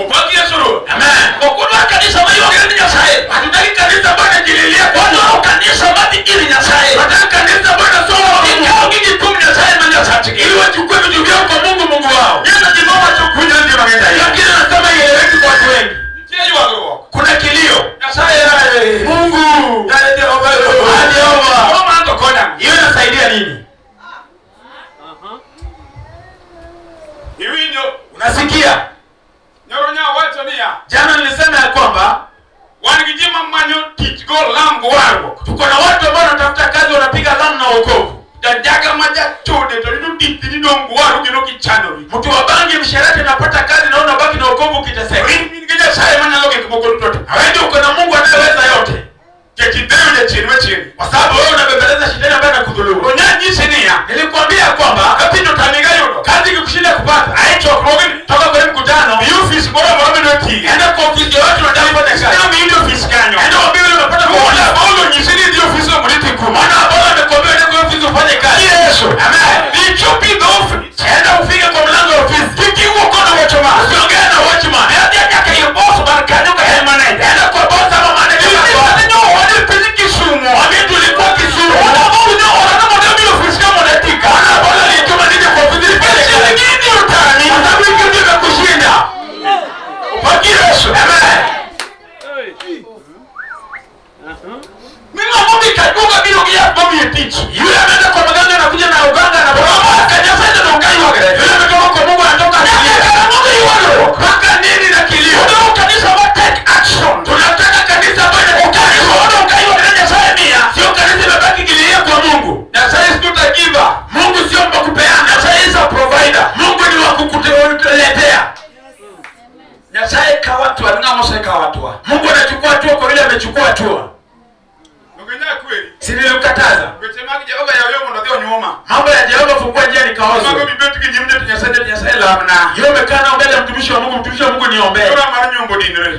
Upaki Yesu. Amen. Okuna kanisa ambayo kuleni ya sahi. Hatutaki kanisa ambayo inajililia kwa Mungu. Kanisa madini ya sahi. Tunataka kanisa ambayo inasoma Mungu. Kiki kumi ya sahi manja sachi. Ili wachukue vitu vyao kwa Mungu Mungu wao. Yeye ndimo wachukuja ndio magenda. Lakini anasema ieleweke kwa watu wengi. Kuna kilio. Mungu. Hiyo inasaidia nini? Unasikia? Jana nilisema ya kwamba tuko na watu ambao wanatafuta kazi wanapiga lamu na wokovu. Mtu wa bangi msherati anapata kazi na unabaki na wokovu ukiteseka. Hawendi uko na Mungu anayeweza yote. Kwa sababu wewe unabebeleza shetani ambaye anakudhulumu. Nilikwambia kwamba kazi ikikushinda kupata toka kwenye mkutano enda kwa ofisi ya watu wanadai kupata kazi. Enda waambie unapata kuona Paulo nyisini ndio ofisi ya mliti kuu. Maana Paulo amekwambia enda kwa ofisi ufanye kazi. Yesu. Amen. Nichupi ofisi. Enda ufike kwa mlango wa ofisi. Kiki uko na watchman. Usiongee na watchman. Enda yake hiyo boss barakanuka hemana. Enda kwa boss ama manager. Yule ameenda kwa mganga na kuja na uganga na baba akajafanya na ugai wake. Yule ametoka kwa Mungu anatoka Mungu mpaka nini na kilio. Ndio kanisa wa take action. Tunataka kanisa bwana ukanisa ugai wake Saimia. Sio kanisa imebaki kilia kwa Mungu. Na sasa tutagiva. Mungu sio mpa kupeana. Na sasa provider. Mungu ni wa kukuletea. Na sasa kwa watu wanamoseka watu. Mungu anachukua hatua kwa vile amechukua hatua. Sini ukataza. Mambo ya Jehova fungua njia nikaozo. Yeye mekana mbele ya mtumishi wa Mungu niombee.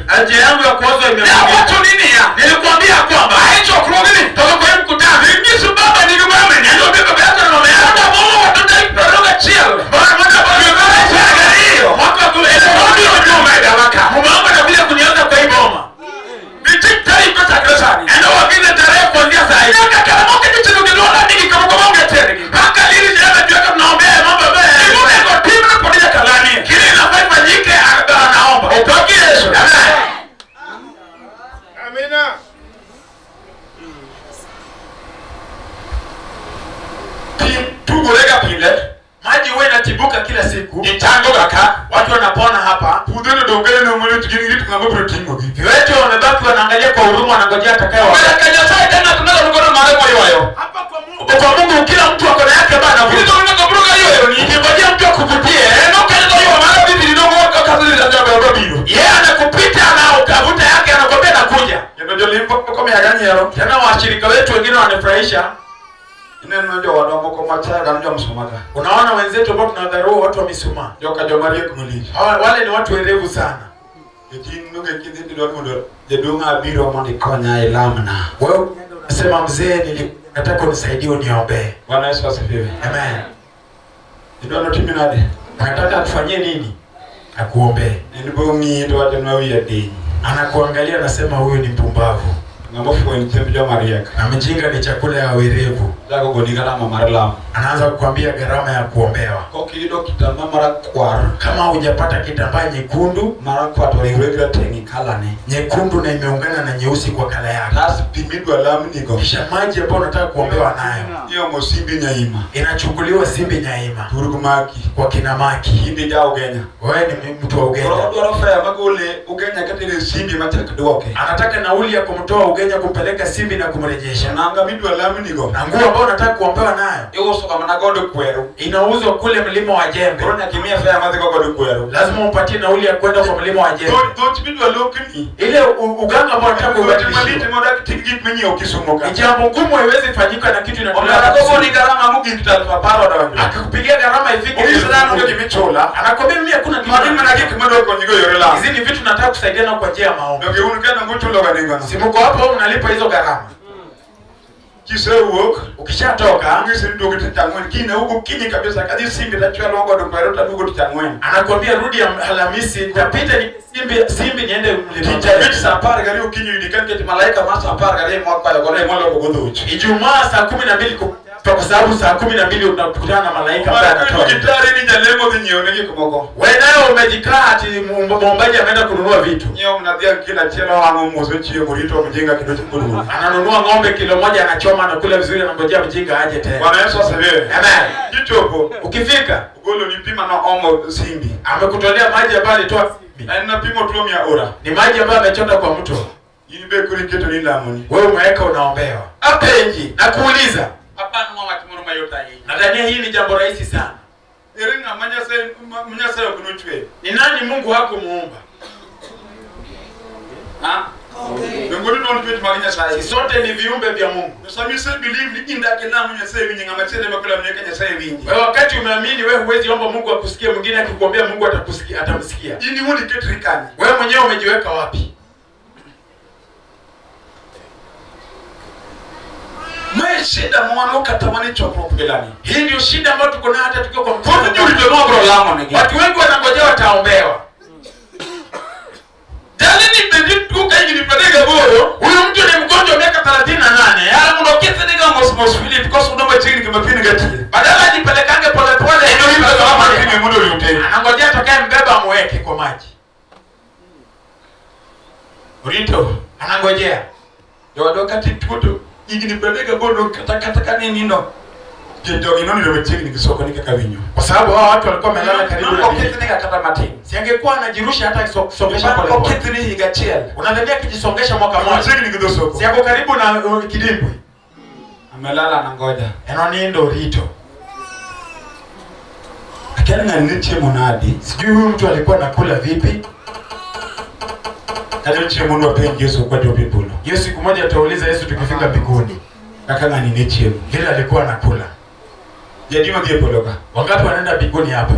Aje yangu ya kuozo imefunga. Watu nini ya? Nilikwambia kwamba hicho kurogini toka kwa mkutano. Yesu baba ni mama ni ndio baba yako na mama yako. Ndio Mungu watoto ikiroga chill. Bwana bwana hiyo. Mwaka kwa ndio ndio waka. Mungu anakuja kunianza kwa hii boma. Bitikari kwa takrasani. Ndio wapige tarehe kuanzia saa hii. Kama moja kitu kidogo nini kama kwa Mungu tena. Mpaka lini jana tuweka tunaombea mambo baya. Mungu ako timu na polisi kalani. Kile inafanya fanyike anaomba. Upaki Yesu. Amen. Amina. Tugorega pile. Maji wewe inatibuka kila siku. Itango kaka. Watu wanapona hapa. Pudeni dongele na mwili tukingiri tunambo protingo. Viwete wamebaki wanaangalia kwa huruma wanangojea atakayo. Wewe kanyasaa tena tunalo mkono mara kwa hiyo. Hapa kwa Mungu kila mtu ako na yake bana. Vile ndio kuburuga hiyo ni ngojea mtu akuvutie. Ndio kanyasaa hiyo mara vipi ndio mwaka kazi za jambo hilo. Yeye anakupita na utavuta yake anakwambia nakuja. Ndio limpo kama ya gani yao. Tena washirika wetu wengine wanafurahisha. Ndio wadongo kwa machaga ndio msumaka. Unaona wenzetu ambao tunadharau watu wa misuma. Ndio kajomarie kumuli. Wale ni watu werevu sana. Ndio kidhi ndio jedunga abiro mandi konya ilamna. Wewe unasema mzee nataka unisaidie uniombee. Bwana Yesu asifiwe. Amen. Ndio timinade. Nataka tufanyie nini? Akuombee. Ndio ndio atemawia dini. Anakuangalia anasema huyu ni mpumbavu. Ngamofu ni tembe Maria. Na mjinga ni chakula ya werevu. Zako godigana mamarala. Anaanza kukuambia gharama ya kuombewa. Kwa kido kitamba mara kwara. Kama hujapata kitambaa nyekundu, mara kwa toiweka tengi kala ne. Nyekundu na imeungana na nyeusi kwa kala yake. Basi pimidwa lamu niko. Kisha maji ambayo unataka kuombewa nayo. Hiyo mosimbi nyaima. Inachukuliwa simbi nyaima. Turugumaki kwa kinamaki. Hindi ja Ugenya. Wewe ni mtu wa Ugenya. Rofa ya magole Ugenya katile simbi mataka doke. Anataka nauli ya kumtoa Ugenya kumpeleka simbi na kumrejesha. Naanga midwa lamu niko. Na nguo ambayo ambayo unataka kuombewa nayo iuso kama na godo kweru inauzwa kule mlima wa Jembe. Corona kimia faya mazi kwa godo kweru. Lazima umpatie nauli ya kwenda kwa mlima wa Jembe. Don't bidwa lokini. Ile uganga ambao unataka kubadilisha. Malite moda tingit menye ukisumuka. Jambo ngumu haiwezi fanyika na kitu inatolewa. Kwa ni gharama mugi kitalifa paro dawa. Akikupigia gharama ifike Uislamu ndio kimechola. anakwambia mimi hakuna kitu. Mwalimu na kiki mado kwa nyigo yorela. Hizi ni vitu nataka kusaidiana kwa njia ya maombi. Ndio kiunikana ngutulo kaningana. Simuko hapo unalipa hizo gharama. Kisewok Ukishatoka ngisi ndio kitangwen kina huko kinyi kabisa kazi simbi tachwa longo ndo kwero tadugo tutangwen. Anakwambia rudi Alhamisi nitapita ni simbi niende mlima. Kitabiti saa par gari ukinyi indikani kiti malaika masa par gari mwaka ya gole mwalo kugodhuchi. Ijumaa saa 12 kwa sababu saa 12 unakutana na malaika ambaye anatoa. Kitari ni jalemo vinyeoneki kumoko. Wewe nayo umejikaa ati muombaji ameenda kununua vitu. Nyeo mnadia kila chelo wangu muzochi murito mjinga kidogo kikuru. Ananunua ng'ombe kilo moja anachoma na kula vizuri anangojea mjinga aje tena. Bwana Yesu asifiwe. Amen. Kichopo Ukifika ugolo ni pima na omo simbi. amekutolea maji ambayo alitoa simbi. Na pimo tulo mia ora. Ni maji ambayo amechota kwa mto. Ibe kuri keto ni lamoni. Wewe umeweka unaombewa. Apenji na kuuliza. Hapana mwa kimuru mayota hii. Nadhania hii ni jambo rahisi sana. Iringa manyasa kunuchwe. Ni nani Mungu hakumuumba? Ha? Ngoni ndo ndio tumaganya sai. Sote ni viumbe vya Mungu. Sami say believe ni inda kena munya sai winyi ngamatele makula mnyeka nya sai winyi. Wewe wakati umeamini wewe huwezi omba Mungu akusikie, mwingine akikuambia Mungu atakusikia, atamsikia. Ini huni ketrikani. Wewe mwenyewe umejiweka wapi? Mwe shida mwana ukatamani chokro kubelani. Hii ndio shida ambayo tuko nayo hata tukiwa kwa mkono. Kwa nini ulitoa lamo nige? Watu wengi wanangojea wataombewa. Dali ni bedi tuka hivi nipeleke boro. Huyu mtu ni mgonjwa miaka 38. Ya mnokete nige mosmos Philip kwa sababu ndo chini kimepini gati. Badala ajipelekange pole pole Ndio hivyo kama kile mundo yote. anangojea atakaye mbeba muweke kwa maji. Urito anangojea. Yo wakati tuto hivi nipeleke boro kata nini Ndio inoni ndio chini nikisoko nikakawinyo. Kwa sababu hao watu walikuwa wamelala karibu na Wakati nikakata matini. si angekuwa anajirusha hata kusongesha pole pole. Wakati ni higachiel. Unadhania kijisongesha mwaka mmoja. Chini nikidosoko. Si yako karibu na kidimbwi. Amelala anangoja. Enoni ndo Rito. Akana nganitie monadi. Sijui huyu mtu alikuwa anakula vipi. Kale chie mundu apengi Yesu kwa ndio bibulo. Hiyo siku moja atauliza Yesu tukifika mbinguni. Akana ninetie. Vile alikuwa anakula. Yadima die poloka. Wangapi wanaenda mbinguni hapa?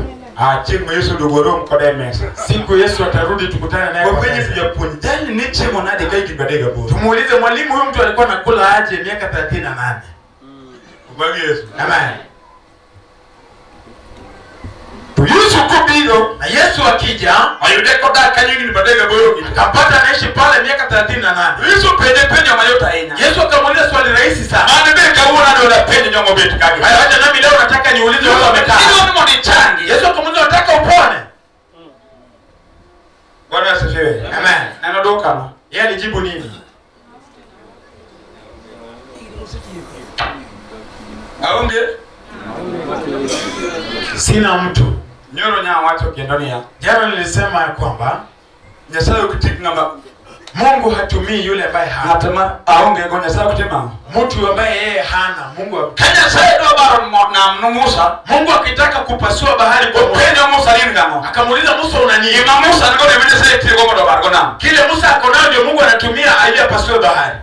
Chimo Yesu dogoro mkoda mesa. Siku Yesu atarudi tukutane naye Kwa kwa penye meza. sijaponi. Jani nitie monadi kai kibadega buru. Tumuulize mwalimu huyu mtu alikuwa anakula aje miaka 38. Kubali Yesu. Amen. Yesu kubido. Na Yesu akija, Ayudeko da kanyi ni badega buru. akampata anaishi pale miaka 38. Yesu penye mayota ina. Yesu akamuuliza swali rahisi sana. Maana beka uona ndio penye nyongo betu kage. Hayo hata nami leo nataka niulize wao wamekaa. Ndio ni mnichangi. Yesu akamuuliza unataka upone? Bwana asifiwe. Amen. Na ndoka no. Yeye alijibu nini? Aonge. Sina mtu. Nyoro nya wacho kendoni ya. Jana nilisema ya kwamba Nyasaye ukitiki ngamba Mungu hatumii yule ambaye hana. hatama aonge go Nyasaye kutima. Mtu ambaye yeye hana. Kanya saye do baro na Musa. Mungu akitaka kupasua bahari kwa Musa. Upenya Musa nini ngamo? Akamuuliza Musa una nini? Ima Musa ngo ne mene saye tiko do baro na. Kile Musa akonao ndio Mungu anatumia ili apasue bahari.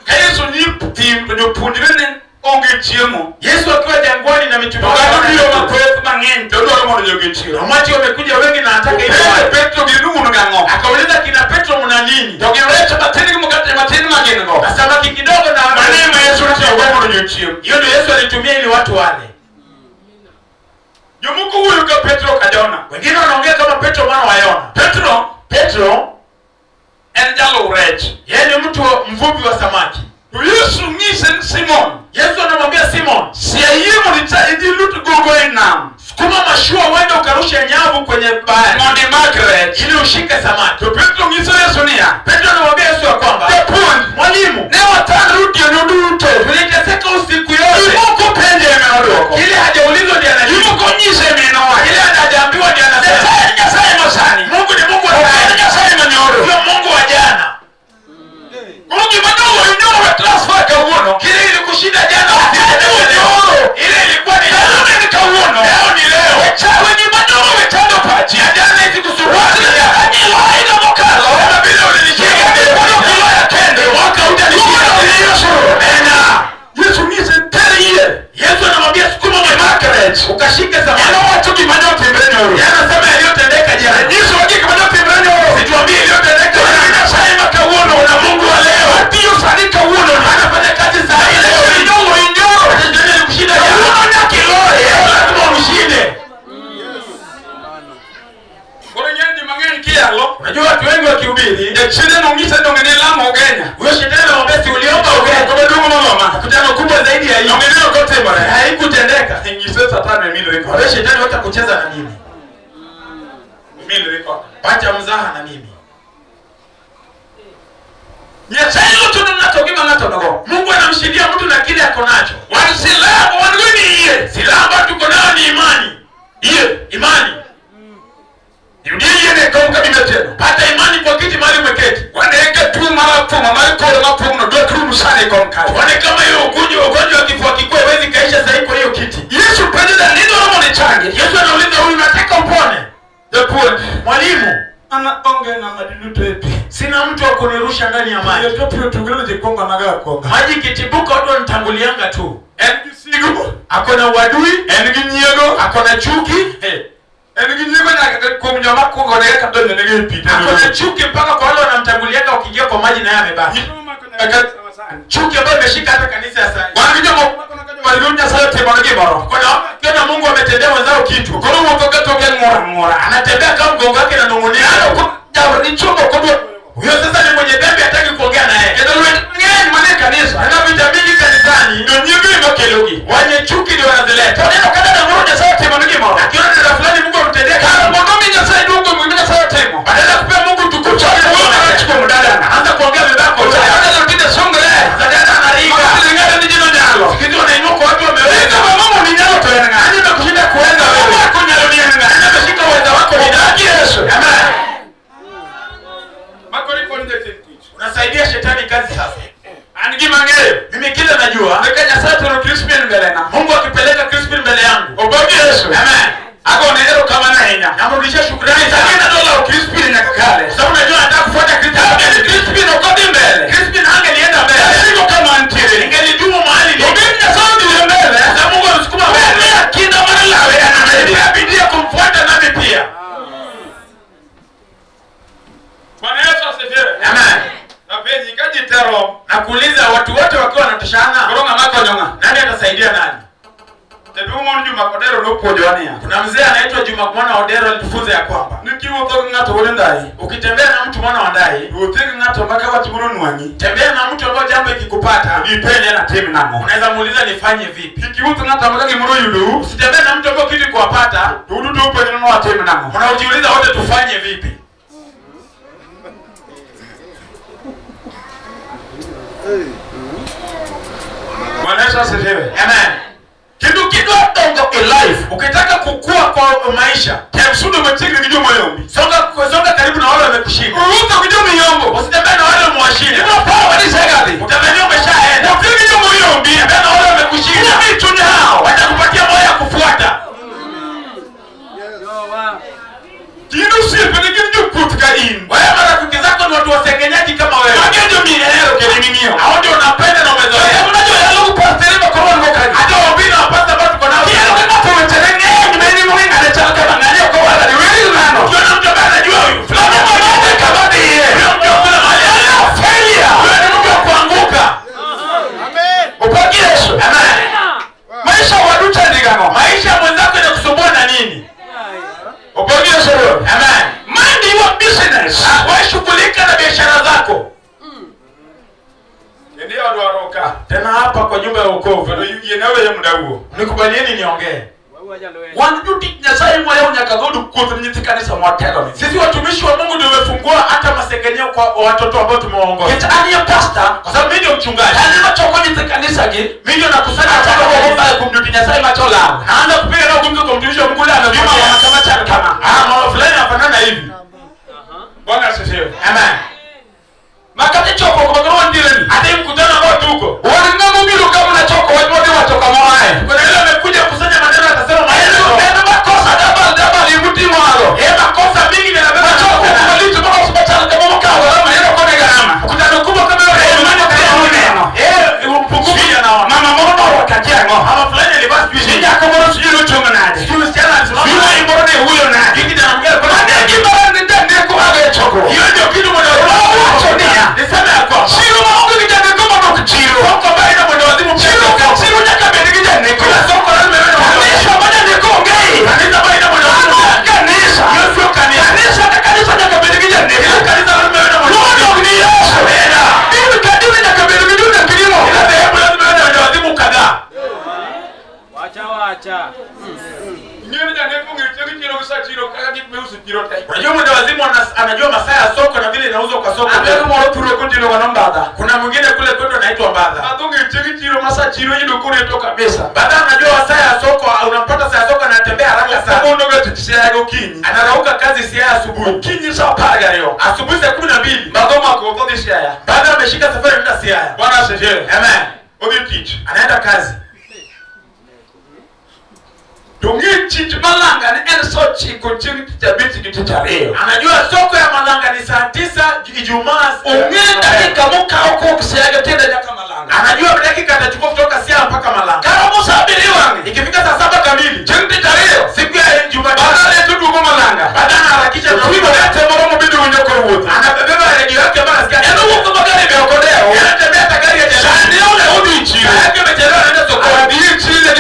Yesu ni tim ndio pundire onge chiemo. Yesu akiwa jangwani na mitume wake ndio makofu mangen ndio ndio mono joge chiemo. Wamachi wamekuja wengi na anataka ile Petro ginumu ngango. akauliza kina Petro mna nini? Ndio kirecha matini mukate matini magengo. Samaki kidogo na Maneno Yesu ndio mono joge chiemo. hiyo ndio Yesu alitumia ili watu wale. Yomuko huyu ka Petro kajaona. Wengine wanaongea kama Petro mwana wa Yona. Petro enjalo rech. yeye ni mtu mvuvi wa samaki. Yesu ngisen Simon. Yesu anamwambia Simon, Siayemo nitaidi lutu gogo enam. sukuma mashua uende ukarushe nyavu kwenye bahari. Mondi Margaret. Ili ushike samaki. Petro ngisa Yesu nia. Petro anamwambia Yesu ya kwamba, mwalimu, Ne wataruti nuduto. tuliteseka usiku yote. Imoko pende imeondoka. Ile hajaulizwa ndiye anajibu. Imoko nyise imeoa. Ile hajaambiwa ndiye anasema. Nyasaye masani. Mungu ni Mungu wa jana. Nyasaye manyoro. Sio Mungu wa jana. Mungu madogo ndio transfer kwa uono. Kile ilikushinda jana tendeka. Ngise satani mimi record. Wewe shetani wacha kucheza na mimi. Mimi record. Wacha mzaha na mimi. Nyasaye tunatoka ngato ndogo. Mungu anamshikia mtu na kile ako nacho. Wanisilamu wanuni iye. Silaha ambayo tuko nayo ni imani. Iye, Imani. Yeye ne kauka bimeteno. Pata imani kwa kiti mahali umeketi. Wanaweka tu mara puma, mara kola mapuno, ndio tu msane kwa mkali. Wane kama hiyo ugonjwa wa kifua kikuu haiwezi kaisha zaidi kwa hiyo kiti. Yesu pendeza nini wao ni change. Yesu anauliza huyu nataka upone. Depuo, Mwalimu, anaonge na madiluto epi. sina mtu wa kunirusha ndani ya maji. Ndio pia tungelo jikonga naga konga. Maji kitibuka watu wanitangulianga tu. Enisigo, Akona uadui, eniginyego, akona chuki, eniginyego na kumnyama konga na kaka ndo nege pita. akona chuki mpaka kwa wale wanamtangulianga wakiingia kwa maji na yeye amebaki. Chuki ambayo imeshika hata kanisa ya sasa. Walirunya sayo temanoge maro. Kuna Mungu ametendea wenzao kitu. Kono mtoka toke ngora. Anatembea kama mgongo wake na nungunia. Ni chombo kodwa. Huyo sasa ni mwenye dhambi, hataki kuongea naye. Ngeni mane kanisa. Ana vita mingi kanisani. Ndio nyingi makelogi. Wenye chuki ndio wanazileta. Ndio kada na mmoja sayo temanoge maro. Akiona dada fulani Mungu amtendea Kana mwanaume nyasaye ndio mwingine sayo temo. badala ya kupea Mungu tukufu, Anachukua mdada. anaanza kuongea vibako. Dada mpita songole. Dada anariga. Ngada ni jino nyalo. Kitu wanainuka watu wameweka. Mama ni nyalo to yana. Nani amekushinda kuenda wewe? Wako nyalo ni yana. Nani ameshika uwezo wako ni nani? Yesu. Amen. Makori konde tenkicho. Unasaidia shetani kazi sasa. Anigi mangeyo. Mimi kile najua, Nika nyasaye tono Crispin mbele na. Mungu akipeleka Crispin mbele yangu. Obogi Yesu. Amen. Ako nero kama na henya. Namrudishia shukrani Sakina sana. dola o Crispin na kakale. Sasa unajua nataka kufuata Crispin. Crispin okodi mbele. Crispin angelienda mbele. Siko kama antire. Ingelidumu mahali ni. Obogi nyasaye ndiye mbele. Sasa Mungu amsukuma mbele. Kina mara lawe anamedi. Bidii ya kumfuata nami pia. Bwana Yesu asifiwe. Amen. Na penzi kaji tero. Nakuuliza watu wote wakiwa wanatoshana, Koronga mako nyonga. nani atasaidia nani? Tebu mwana Juma Kodero no pojoania. Kuna mzee anaitwa Juma mwana Odero alitufunza ya kwamba Nikiwo to ngato wole ndai. ukitembea na mtu mwana wa ndai, Utenge ngato mpaka watu muno nwanyi. tembea na mtu ambaye jambo ikikupata, Nipenye na temi namo. unaweza muuliza nifanye vipi. Ikiwutu ngata mpaka kimuro yudu. Usitembee na mtu ambaye kitu kuwapata, Tudu tu penye no atemi namo. unajiuliza wote tufanye vipi. Bwana Yesu asifiwe. Amen. Kitu tongo in life. Ukitaka kukua kwa maisha, Temsudo mtiki ni jomo yombi. songa karibu na wale wamekushinda. Uruka kujomo yombo. Usitembee na wale mwashinda. Ndio power ni sagadi. Utadhania umeshaenda. Mtiki jomo yombi. Tembea na wale wamekushinda. Ni tunao. Watakupatia moyo ya kufuata. Kidu si penye kutuka in. Wewe marafiki zako ni watu wasengenyaji kama wewe. Magenjo minero kelinio. Hao ndio unapenda na umezoea. Unajua yalo kupasteri kwa roho ngokani. Hata wabini wapasa watu kwa nao. Kielo kama tumeterenge ni mimi mwenga anachaka bangalia kwa wala ni wewe nano. Ukiona mtu ambaye anajua huyu Fulani mmoja kama ndiye. huyo mtu kuna mahali anaenda. Failure. Huyo ni mtu wa kuanguka. Upaki Yesu. Amen. Maisha waducha ndigano. Maisha ya mwenzako inakusumbua na nini? Upaki Yesu. Amen. Mind your business. Wewe shughulika na biashara zako. Ndio waroka. Tena hapa kwa nyumba ya wokovu. Ndio yenawe ya muda huo. Nikubalieni niongee. Wanduti nyasaye moyo nyakagodu kuthunyithi kanisa mwatelo. Sisi watumishi wa Mungu ndio tumefungua hata masengenyo kwa watoto ambao tumewaongoza. Kita ani ya pastor. Kwa sababu mimi ndio mchungaji. Ani macho nyithi kanisa gi. Mimi ndio nakusanya Nataka watoto wa kuomba kumduti nyasaye macho lao. naanza kupiga na gumzo kwa mtumishi wa Mungu leo Bima anavima wa kama cha kama. mama fulani anafanana hivi. Bwana asifiwe. Amen. Makati choko kwa kwa ndireni. Hata mkutano ambao tuko. Wali ngamu mbilu kama na choko watu wote watoka mwae. Kuna yule amekuja kusanya maneno atasema Yesu maneno. ndio makosa daba ni mti mwalo. Makosa mingi yanabeba Choko kwa litu kwa hospitali kama mkao kama yero kwa gharama. mkutano kubwa kama yule Mama mpukufi na mama wakati ngo. mama fulani alivaa sijui Wacha. Nyoni jane fungi cheki chiro kisa chiro kaka kimeusu chiro tai. Unajua mwenda wazimu anajua masaa ya soko na vile inauzwa kwa soko. Ndio moro turo kutino kwa mbadha. Kuna mwingine kule kwetu anaitwa mbadha. Adungi cheki chiro masa chiro yido kure to kabisa. Baada anajua masaa ya soko, unampata saa ya soko anatembea haraka sana. Sababu ndoga tutisia yako kinyi. Anarauka kazi si asubuhi. Kinyi saa paga leo. Asubuhi saa 12. Magoma ko to disia. Baada ameshika safari nenda Siaya. Bwana asifiwe. Amen. Odi teach. Anaenda kazi. Tungi chichi malanga ni enso chiko chini kitabiti kitachareo. Anajua soko ya Malanga ni saa 9 Ijumaa. Ungenda dakika muka huko kusiaga tenda jaka Malanga. Anajua dakika atachukua kutoka Siaya mpaka Malanga. Kama musabiri wangu. Ikifika saa 7 kamili, Chini kitareo. siku ya Ijumaa. Baada ya tudu kwa Malanga. Baada anaharakisha Tuibo yote moromo bidu unyoko wote. anabeba redio yake mpaka sikia. Eno huko magari imeokolea. Anatembea hata gari ya jana. Shani ule udi chile. Yake amechelewa anaenda sokoni. Adi chile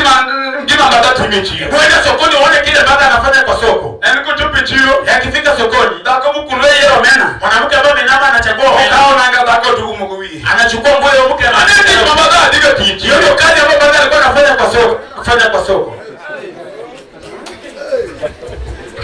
ngima badatu michi. Kwenda sokoni uone kile baada anafanya kwa soko. Eno kutupi chilo. Yakifika sokoni, Dako mkuleye omena. mwanamke ambaye amenama anachagua omena. Kao nanga dako tu umuguwi. Anachukua nguo ya mke na Aneni mamaga diga titi. hiyo ndio kazi ambayo baada alikuwa anafanya kwa soko, kufanya kwa soko.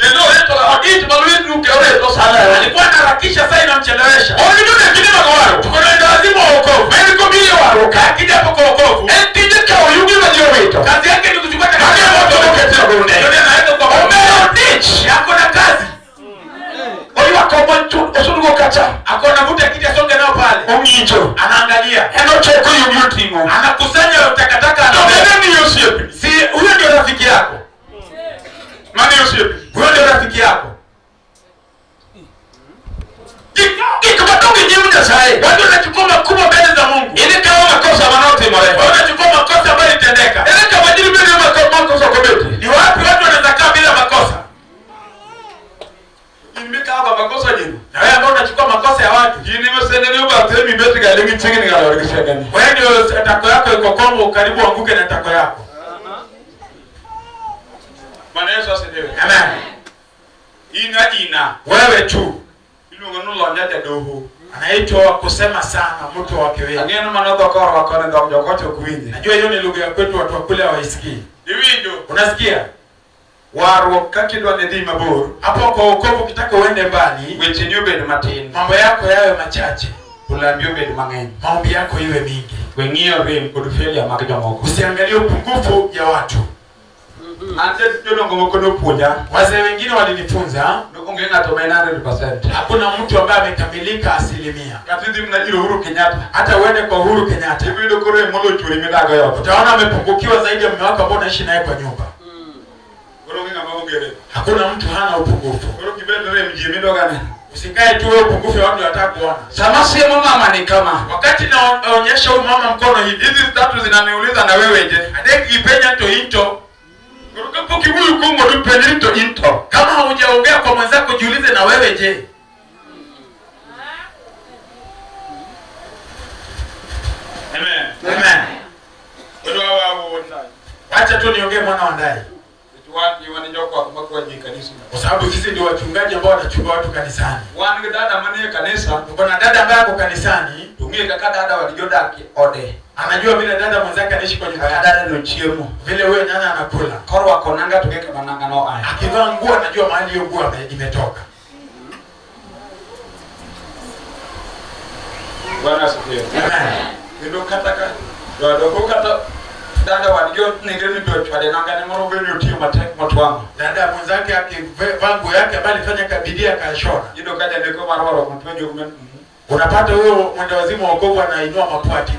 Kendo eto la wakiti maluizi ukeoreto sana. Alikuwa anaharakisha saa inamchelewesha. Oni ndio kidima kwa waro. Tuko na lazima wokovu. Mimi komile waro. Akija hapo kwa wokovu. Etije kwa uyugi wa jiowito. Kazi yake ni kuchukua Kage moto mketira kurune. Ndio anaenda kwa Omeo ditch. yako na kazi. Oiwa komonchu osurugo kacha. Akona vuta kiti songe nao pale. Ongicho. Anaangalia. Eno cheko yumutingo. Anakusanya takataka Ndio anabeba. ni Yosepi. Si huyo ndio rafiki yako. Mani Yosepi. Huyo ndio rafiki yako. Ikabatonge nyemunya sai. Watu wanachukua makubwa mbele za Mungu. Ile kawa makosa manote more. Wanachukua makosa ambayo ilitendeka. Ile kama jiri mbele makosa kometi. Ni wapi watu wanaweza kaa bila makosa? Nimeka hapa makosa jiru. Na wewe ambao unachukua makosa ya watu. Yini mesene ni ubatemi beti galengi chini ni galawari kishagani. Wewe ndio tako yako iko Kongo, karibu anguke na tako yako. Bwana Yesu asifiwe. Amen. Ina. Wewe tu Ilunga nulo nyaja doho. anaitwa kusema sana mtu wake wewe. Ageno manotho koro wakone ndo mjokocho kuwinje. Najua hiyo ni lugha ya kwetu, watu wa kule hawaisikii. Iwinjo. Unasikia? Waro kakidwa ne di mabor. Hapo kwa wokovu ukitaka uende mbali, Weche ni ubed matin. mambo yako yawe machache, Ulambi ubed mang'eny. maombi yako iwe mingi. Weng'iyo rem kod failure mag jomoko. Usiangalie upungufu ya watu. Ante jodongo moko nopuonja. Wazee wengine walinifunza, Onge ng'ato ma 100%. hakuna mtu ambaye amekamilika 100%. Kati na ilo Uhuru Kenyatta. Hata uende kwa Uhuru Kenyatta, Ibido kore molo churi midago yote. utaona amepungukiwa zaidi ya mume wako ambao unaishi naye kwa nyumba. Koro ng'ama maongere. Hakuna mtu hana upungufu. Koro kibendere mjie midogane. Usikae tu wewe upungufu wa watu wataka kuona. Sama siemo mama ni kama. Wakati naonyesha huyu mama mkono hivi, Hizi tatu zinaniuliza na wewe je. adeki ipenya to into. Kuruka poki huyu kongo tu penyito into. Kama haujaongea kwa mwenzako jiulize na wewe je. Amen. Amen. Wewe wao Acha tu niongee mwana wa ndani. watu wanijoko kwa kanisa. Kwa sababu sisi ndio wachungaji ambao wanachunga watu kanisani. Wan dada mane kanisa. Kuna dada ambaye ako kanisani, Tungie kaka dada walijoda ode. anajua vile dada mwenzake anaishi kwa nyumba yake. Dada no chiemo. Vile huyo nyanya anakula. Korwa konanga tugeka bananga no aya. Akivaa nguo anajua mahali hiyo nguo imetoka. Bwana asifiwe. Amen. Ndio kataka. Ndio kata dada walijo ningeni ndio twale nanga ni moro beni utio matek motwango. Dada mwenzake akivaa nguo yake ambaye alifanya kabidi akashona. Ndio kaja ndiko marwaro mtwenjo kumen. Unapata huyo mwenda wazimu wa wokovu anainua mapwati.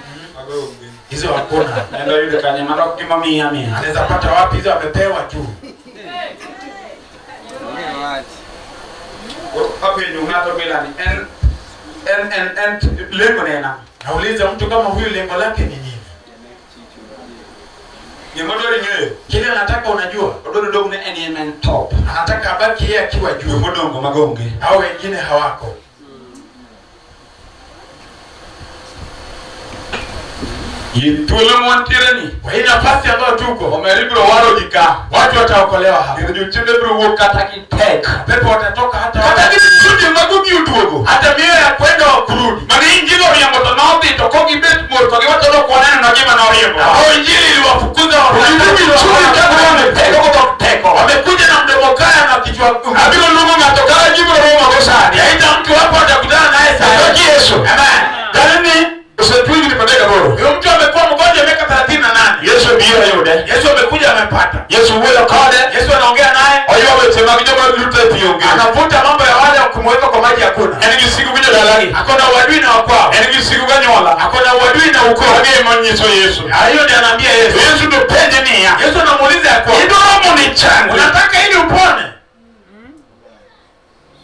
Hizo hakuna. Ndio yule kanya maro kimami yami. Anaweza pata wapi hizo, amepewa tu. Hapo ndio ngato bila ni en lengo nena. Nauliza mtu kama huyu lengo lake ni nini? Ni modori nge. Kile anataka unajua. Ododo dogo ne element top. Anataka abaki yeye akiwa juu. Modongo magonge. Hao wengine hawako. Yitule mwantireni. Kwa hii nafasi ambayo tuko, Omeribro waro jika. watu wataokolewa hapa. Ndio chinde bro wokata kitek. Pepo watatoka hata Kata kitu magugi utuogo. hata mioyo ya kwenda kurudi. Mani injili ya motonobi tokogi bet mur togi watu lo kuonana na jema na oriebo. Hao injili iliwafukuza teko. Wamekuja na mdomo kaya na kichwa ngumu. Abilo lungu ngatoka jibu roho magosani. Yaita mtu hapo atakutana naye saa. Yesu. Amen. Dalini usitwili ni padega boro. Huyo mtu amekuwa mgonjwa miaka 38. Yesu ndio yude. Yesu amekuja amepata. Yesu wewe kade. Yesu anaongea naye. Oyo wetema kijoma lute pionge. Anavuta mambo ya wale kumweka kwa maji hakuna. Yaani siku kuja dalali. Akona uadui na wakwao. Yaani siku ganyola. Akona uadui na ukoo. Age manyiso Yesu. Hiyo ndiye anaambia Yesu. Yesu ndo pende nia. Yesu anamuuliza yako. Idomo ni changu. Unataka ili upone?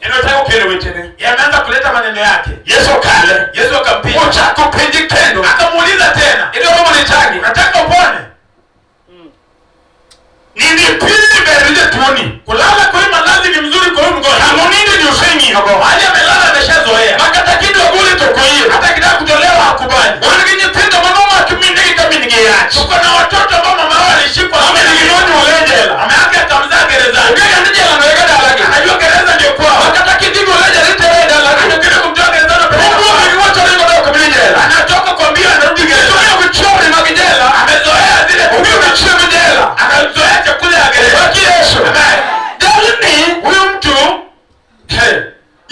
Inataka ukelewe tena. Yameanza kuleta maneno yake. Yesu kale. Yesu akampiga. Uchako pendi kendo. Akamuuliza tena. Idomo ni changu. Unataka upone? Nini pili berije tuoni. Kulala kwa malazi ni mzuri kwa mgonjwa. Kama nini ni usenyi hapo. Hali amelala ameshazoea. Makata kido gule toko hiyo. Hata kitaka kutolewa hakubali. Wanaginye tendo manoma kimindiki kama ningeacha. Tuko na watoto ambao mama wao alishikwa. Amenigironi ulejela. Ameaga akamzaa gerezani. Ugega ndijela na wega dalagi. Anajua gereza ndio kwao. Makata kidigo leja litewe dalagi. Anakenda kumtoa gerezani na Mungu ameniwacha leo ndio kumjela. anatoka kwa mbio anarudi gerezani. Sio kuchora na kijela. Amezoea zile Huyo ni chemjela. anazoea chakula ya gereza. Baki Yesu. Amen. Dalini huyo mtu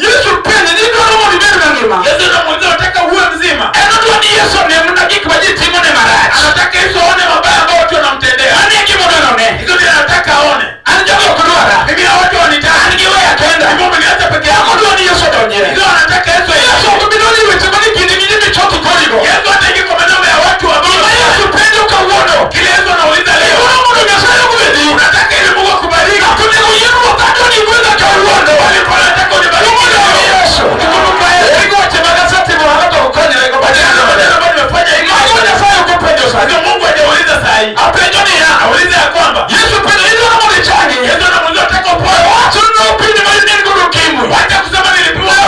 Yesu pende ni ndio ni bebe ngima. Yesu anamuuliza unataka uwe mzima? Ndio ni Yesu ni mnakiki bajeti mone marachi. Anataka Yesu aone mabaya ambayo watu wanamtendea. Ani kimono ne. Hizo ndio anataka aone. Anajua kunora. Mimi na watu wanitaka. Aniwe akaenda. Hivyo mmeanza peke yako. Ndio ni Yesu donye. Hizo anataka Yesu Yesu kubidoni wetu bali kidi mimi choto koligo. Yesu ataki kwa maneno ya watu ambao Yesu pende ukaono. kile Yesu anauliza leo. Mungu anasema kubidi. Unataka ili Mungu akubariki. Kuna uyeru wakati ni kwenda kwa uono. Walikuwa wanataka unibariki. Yesu. Tukumbuka Yesu. Iko tebagasati mwanadamu ukanye leo baada Maneno ambayo nimefanya hivi. Mungu anafanya kupenda sana. Ndio Mungu hajauliza saa hii. Apendo ni ya. Auliza ya kwamba Yesu pende ndio anaona chani. Yesu anamuuliza unataka upoe. Watu ndio pende mali ndio ndio kimwe. Wacha kusema nilipewa.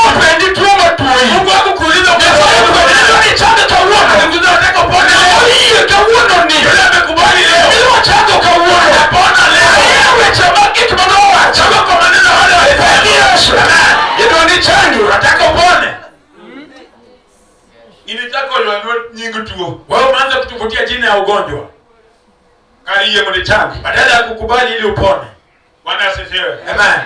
Kupendi tuoma tuoi. Mungu hakukuuliza Yesu ni chanda cha uono. Anakuuliza unataka upone leo. Hiyo cha uono ni. Yule amekubali leo. Hiyo chanda cha uono. Unapona leo. Wewe chabaki kimadoa. Chagua kwa maneno wale walifanya. Yesu. Ndio ni changi. Unataka upone. Initaka uliambiwa nyingi tuo. Wewe umeanza kutuvutia jina ya ugonjwa. Kariye mwe changi. Badala ya kukubali ili upone. Bwana asifiwe. Amen.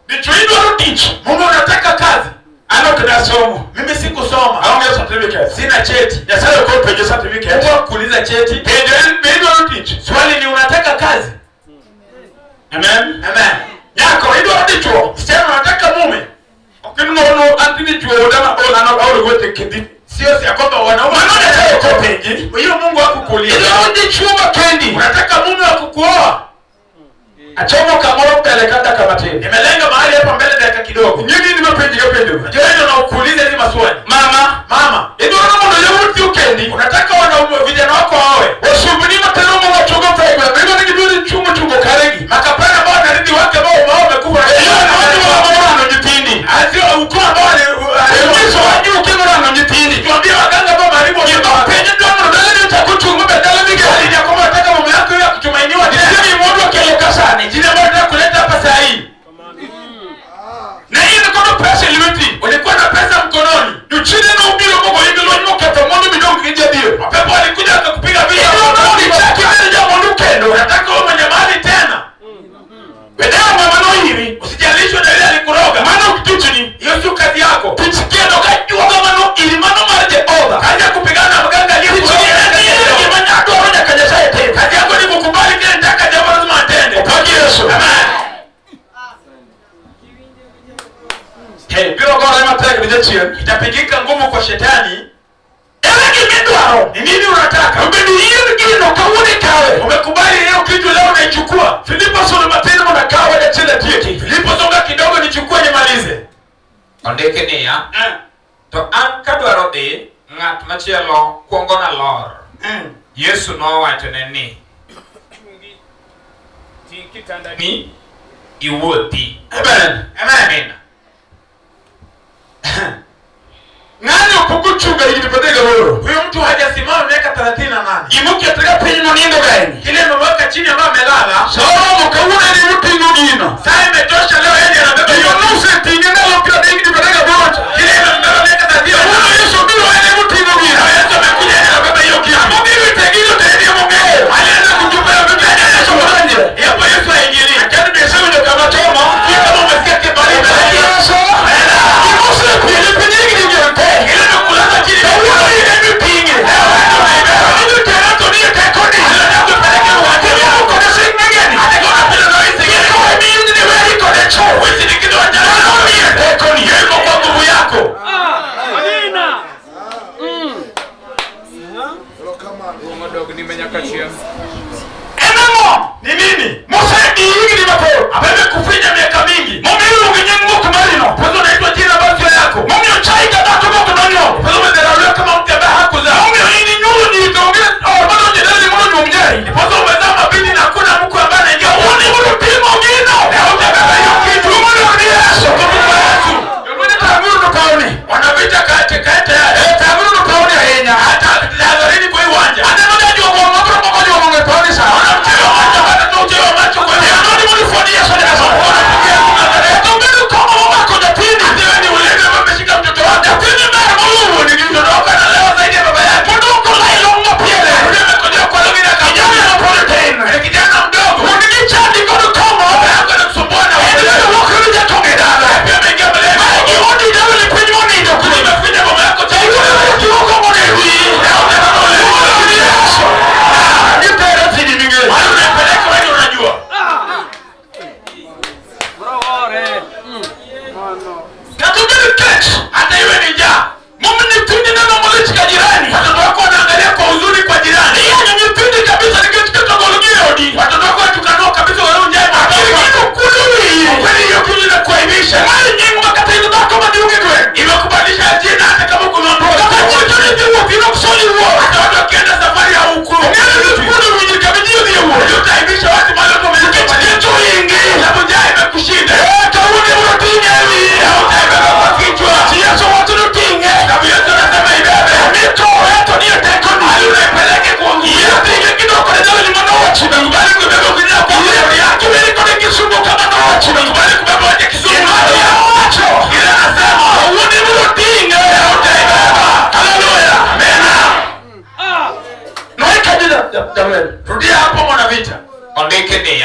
Nichuido rutich. Mungu unataka kazi. Ano kidasomo. Mimi sikusoma. Aongea certificate. Sina cheti. Yasale kwa page certificate. Mungu hakuuliza cheti. Ndio rutich. Swali ni unataka kazi. Amen. Amen. Yako ndio ruticho. Sema unataka mume. Okinono antini chuo dama ona na au wote kidi. Sio si kwamba wanaume Maana kwa page. hiyo Mungu hakukuuliza. Ndio ruticho kendi. Unataka mume wa kukuoa. Achomo kamoro pelekanda kama tena. Nimelenga mahali hapa mbele dakika kidogo. Nyinyi nimepeji kapendo. Ndio ndio nakuuliza hizi maswali. Mama, Ndio ndio yote ukendi. unataka wanaume vijana wako wawe. Wasubiri matendo mwa chogo pego. Ndio ningibiri chumo karegi. Makapana ambao wanaridi wake ambao wamekufa. Hiyo ndio wao wanajipindi. Asio ukoo ambao ni Yesu wajua kama wanajipindi. tuambie waganga ambao maribu Penye ndio ndio cha kuchunga badala mingi. ya kwamba unataka mume wako yeye kutumainiwa tena. Sisi mmoja keleka sana. Jina ambalo nataka kuleta hapa saa hii. Na hii ni kwa pesa limiti. Ulikuwa na pesa mkononi. Uchini na ubiri kwa hiyo ndio ndio kata mmoja midogo kija dio. Mapepo alikuja akakupiga vita. Ndio ni chaki mbele ya mwandu kendo. Unataka uwe mwenye mali tena. Bedea mama no hivi. Usijalishwe na ile alikuroga. Maana ukituchini. Hiyo sio kazi yako. Pichikia ndo kajua kama no ilimano marje oda. Kazi ya kupigana na mganga aliyekuroga. Kazi yako ni kukubali kile nitaka jambo lazima atende. Upaki Yesu. Amen. Hey, bila kwa rema tag bijachia. Itapigika ngumu kwa shetani. Ewe kimindwaro. Ni nini unataka? Ubedi hiyo ngino kawuni kawe. Umekubali leo kitu leo unaichukua. Filipo sura matendo na kawe ya chile tieki. Filipo songa kidogo nichukue nimalize. Ondeke ni ya. To an kadwaro dhi ng'at machielo kuongo na lor. Yesu nowachone ni ni iwuothi. Amen. Amen. Ngani ukukuchunga hili padega woro. Huyo mtu hajasimama miaka 38. Imuki ataka penye manindo gani. Kile ameweka chini ambaye amelala. Sawa mkauna ni mtu ingino. Saa imetosha leo yeye anabeba Hiyo nusu tinge nalo pia dingi padega woro. Kile amebeba miaka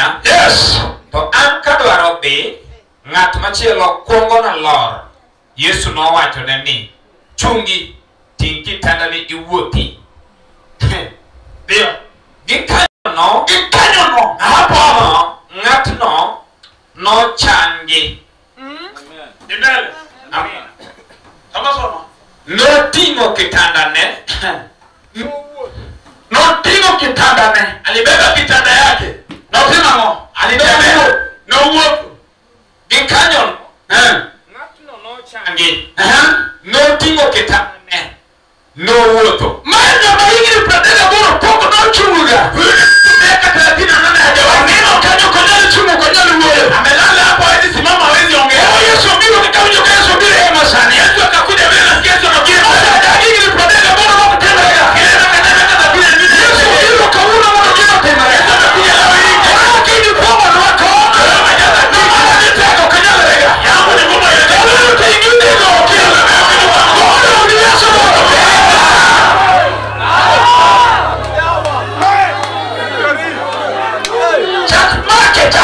Hibrania. Yes. To an kadwaro dhi ng'at machielo kuongo na lor. Yesu nowacho ne ni chungi ting kitandani iwuothi. Dio. Gikanyono hapo ng'atno nochangi. Amen. Amen. Soma. Noting'o kitandane. Noting'o kitandane. Alibeba kitanda yake. Noting'o. Alibeba. Nowuotho. Gikanyono ng'atno nochangi. Noting'o kitandane. Nowuotho. Manya maigiri pradega boro poko nochunga. Miaka 38 hajawahi. Neno kanyo konyali chungu konyali wuoyo. Amelala hapo hadi simama hawezi ongea. Yesu mbio nikaujo Yesu mbio hema sana. Yesu akakuja mbele na Yesu anakuja. Maigiri pradega boro wako tena. Kilema kanena kata bila mimi. Yesu mbio kauna mwana kina tena. Yesu anakuja leo hii. Kini pomo na wako. Majaza ni mwana nitako kanyala rega. Yangu ni ngoma ya. Wewe utaingia ndio kila. Bora ni Yesu.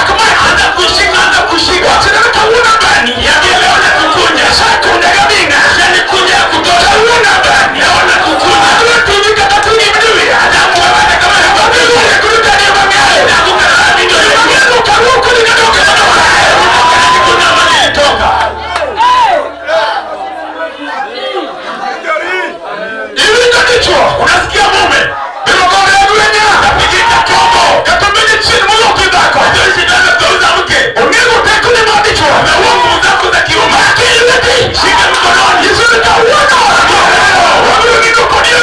Anda kushika Watinaka una bani ya leo na kukunja Sako ndagabinga Yani kunja kutosha una bani Leona kukunja Tutumika tatuni mdui Adamu wabada kama Wabiru ya kurutani ya magari Na kukana video ya Nuka ruku ni nadoka na wale Unakani kuna mani toka Iwi katichwa Unasikia mume Birogore ya duenya Napigita kombo Katumini chini mulo kibako Adolisi dana toza mke Ungiru teku ni madichwa Mewangu mzako za kiuma Akili weti Shika mkononi Yesu nita uwana Wabiru niko koniyo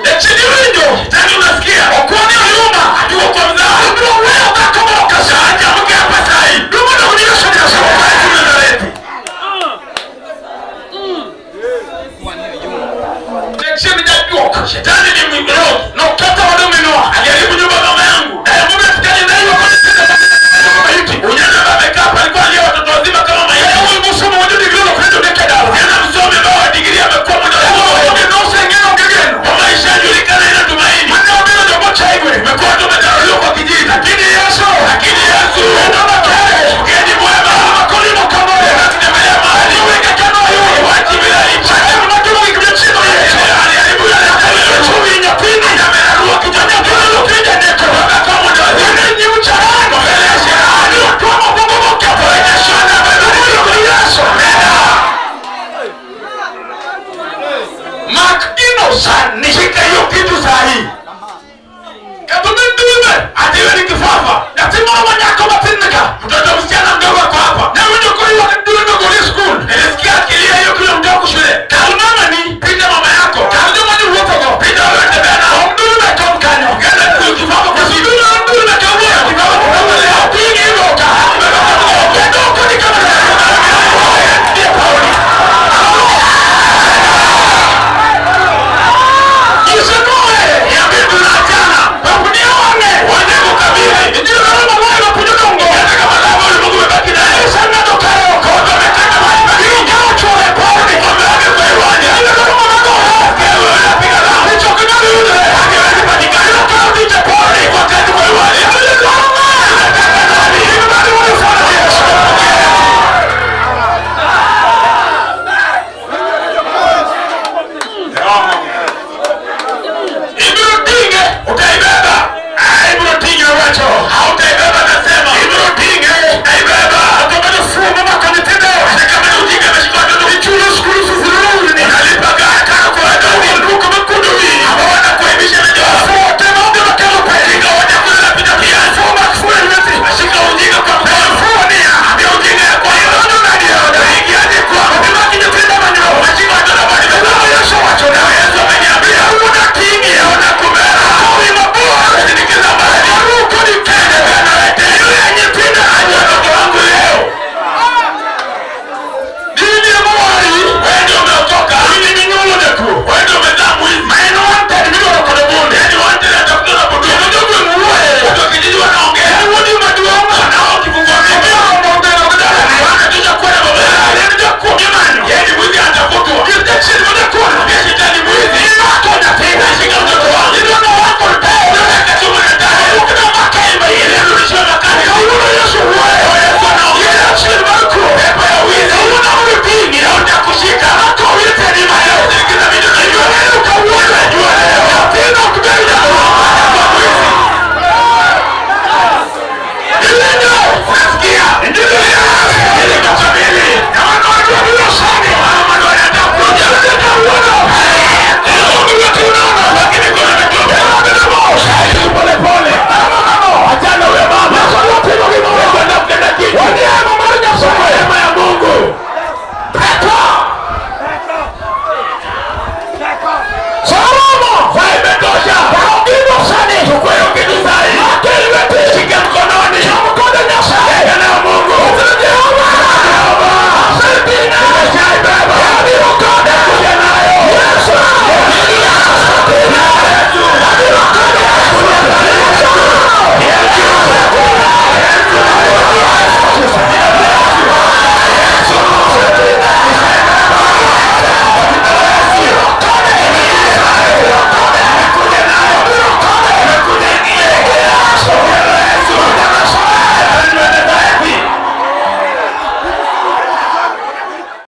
Echini winyo Tani unasikia Okuwani uyuma Ajuwa kwa mzaa Mbiro weo kako moka Shaanja mke hapa sahi Dumu na unira shani ya sawa Kwa yesu nazareti Nechini jajuoka Shetani ni mwimiro Na ukata wadume noa Ajaribu nyumba mama yangu Na ya mume tukani na hiyo kwa nitenda Unyanya bame kapa Alikuwa alia watoto wazima kama mayaya Uwe musumu wajudi gilo Kunetu dekada Yana msomi bawa digiri ya mekuwa mwana Uwe nose ngeno ngegeno Wamaisha julika na ina tumaini Mwana wabino jomo chaigwe Mekuwa tumetarulio kwa kijiji Lakini Yesu Ndama kere Geni mwema Makulimo kamoe Natinembelea mahali Uweka kano yue Wajibila ichane Mnatumu ikimechino Yesu Aliaribu ya lakaliwe Chumi nyapini Namerarua kijanya Kila lupija neko Waka kama ndozi Nini ucharano Mbele shirani Watuwa mungu mkapo Enya shana Mbele kwa Yesu Mark Innocent Nishika hiyo kitu sahi Katumendume Atiwe ni kifafa Yatima wanyako matinika Mtoto msichana mdogo kwa hapa Na winyo kwa hiyo Ndume goli school Nilisikia akilia hiyo kilo mdogo shule Kalmama ni Pita mama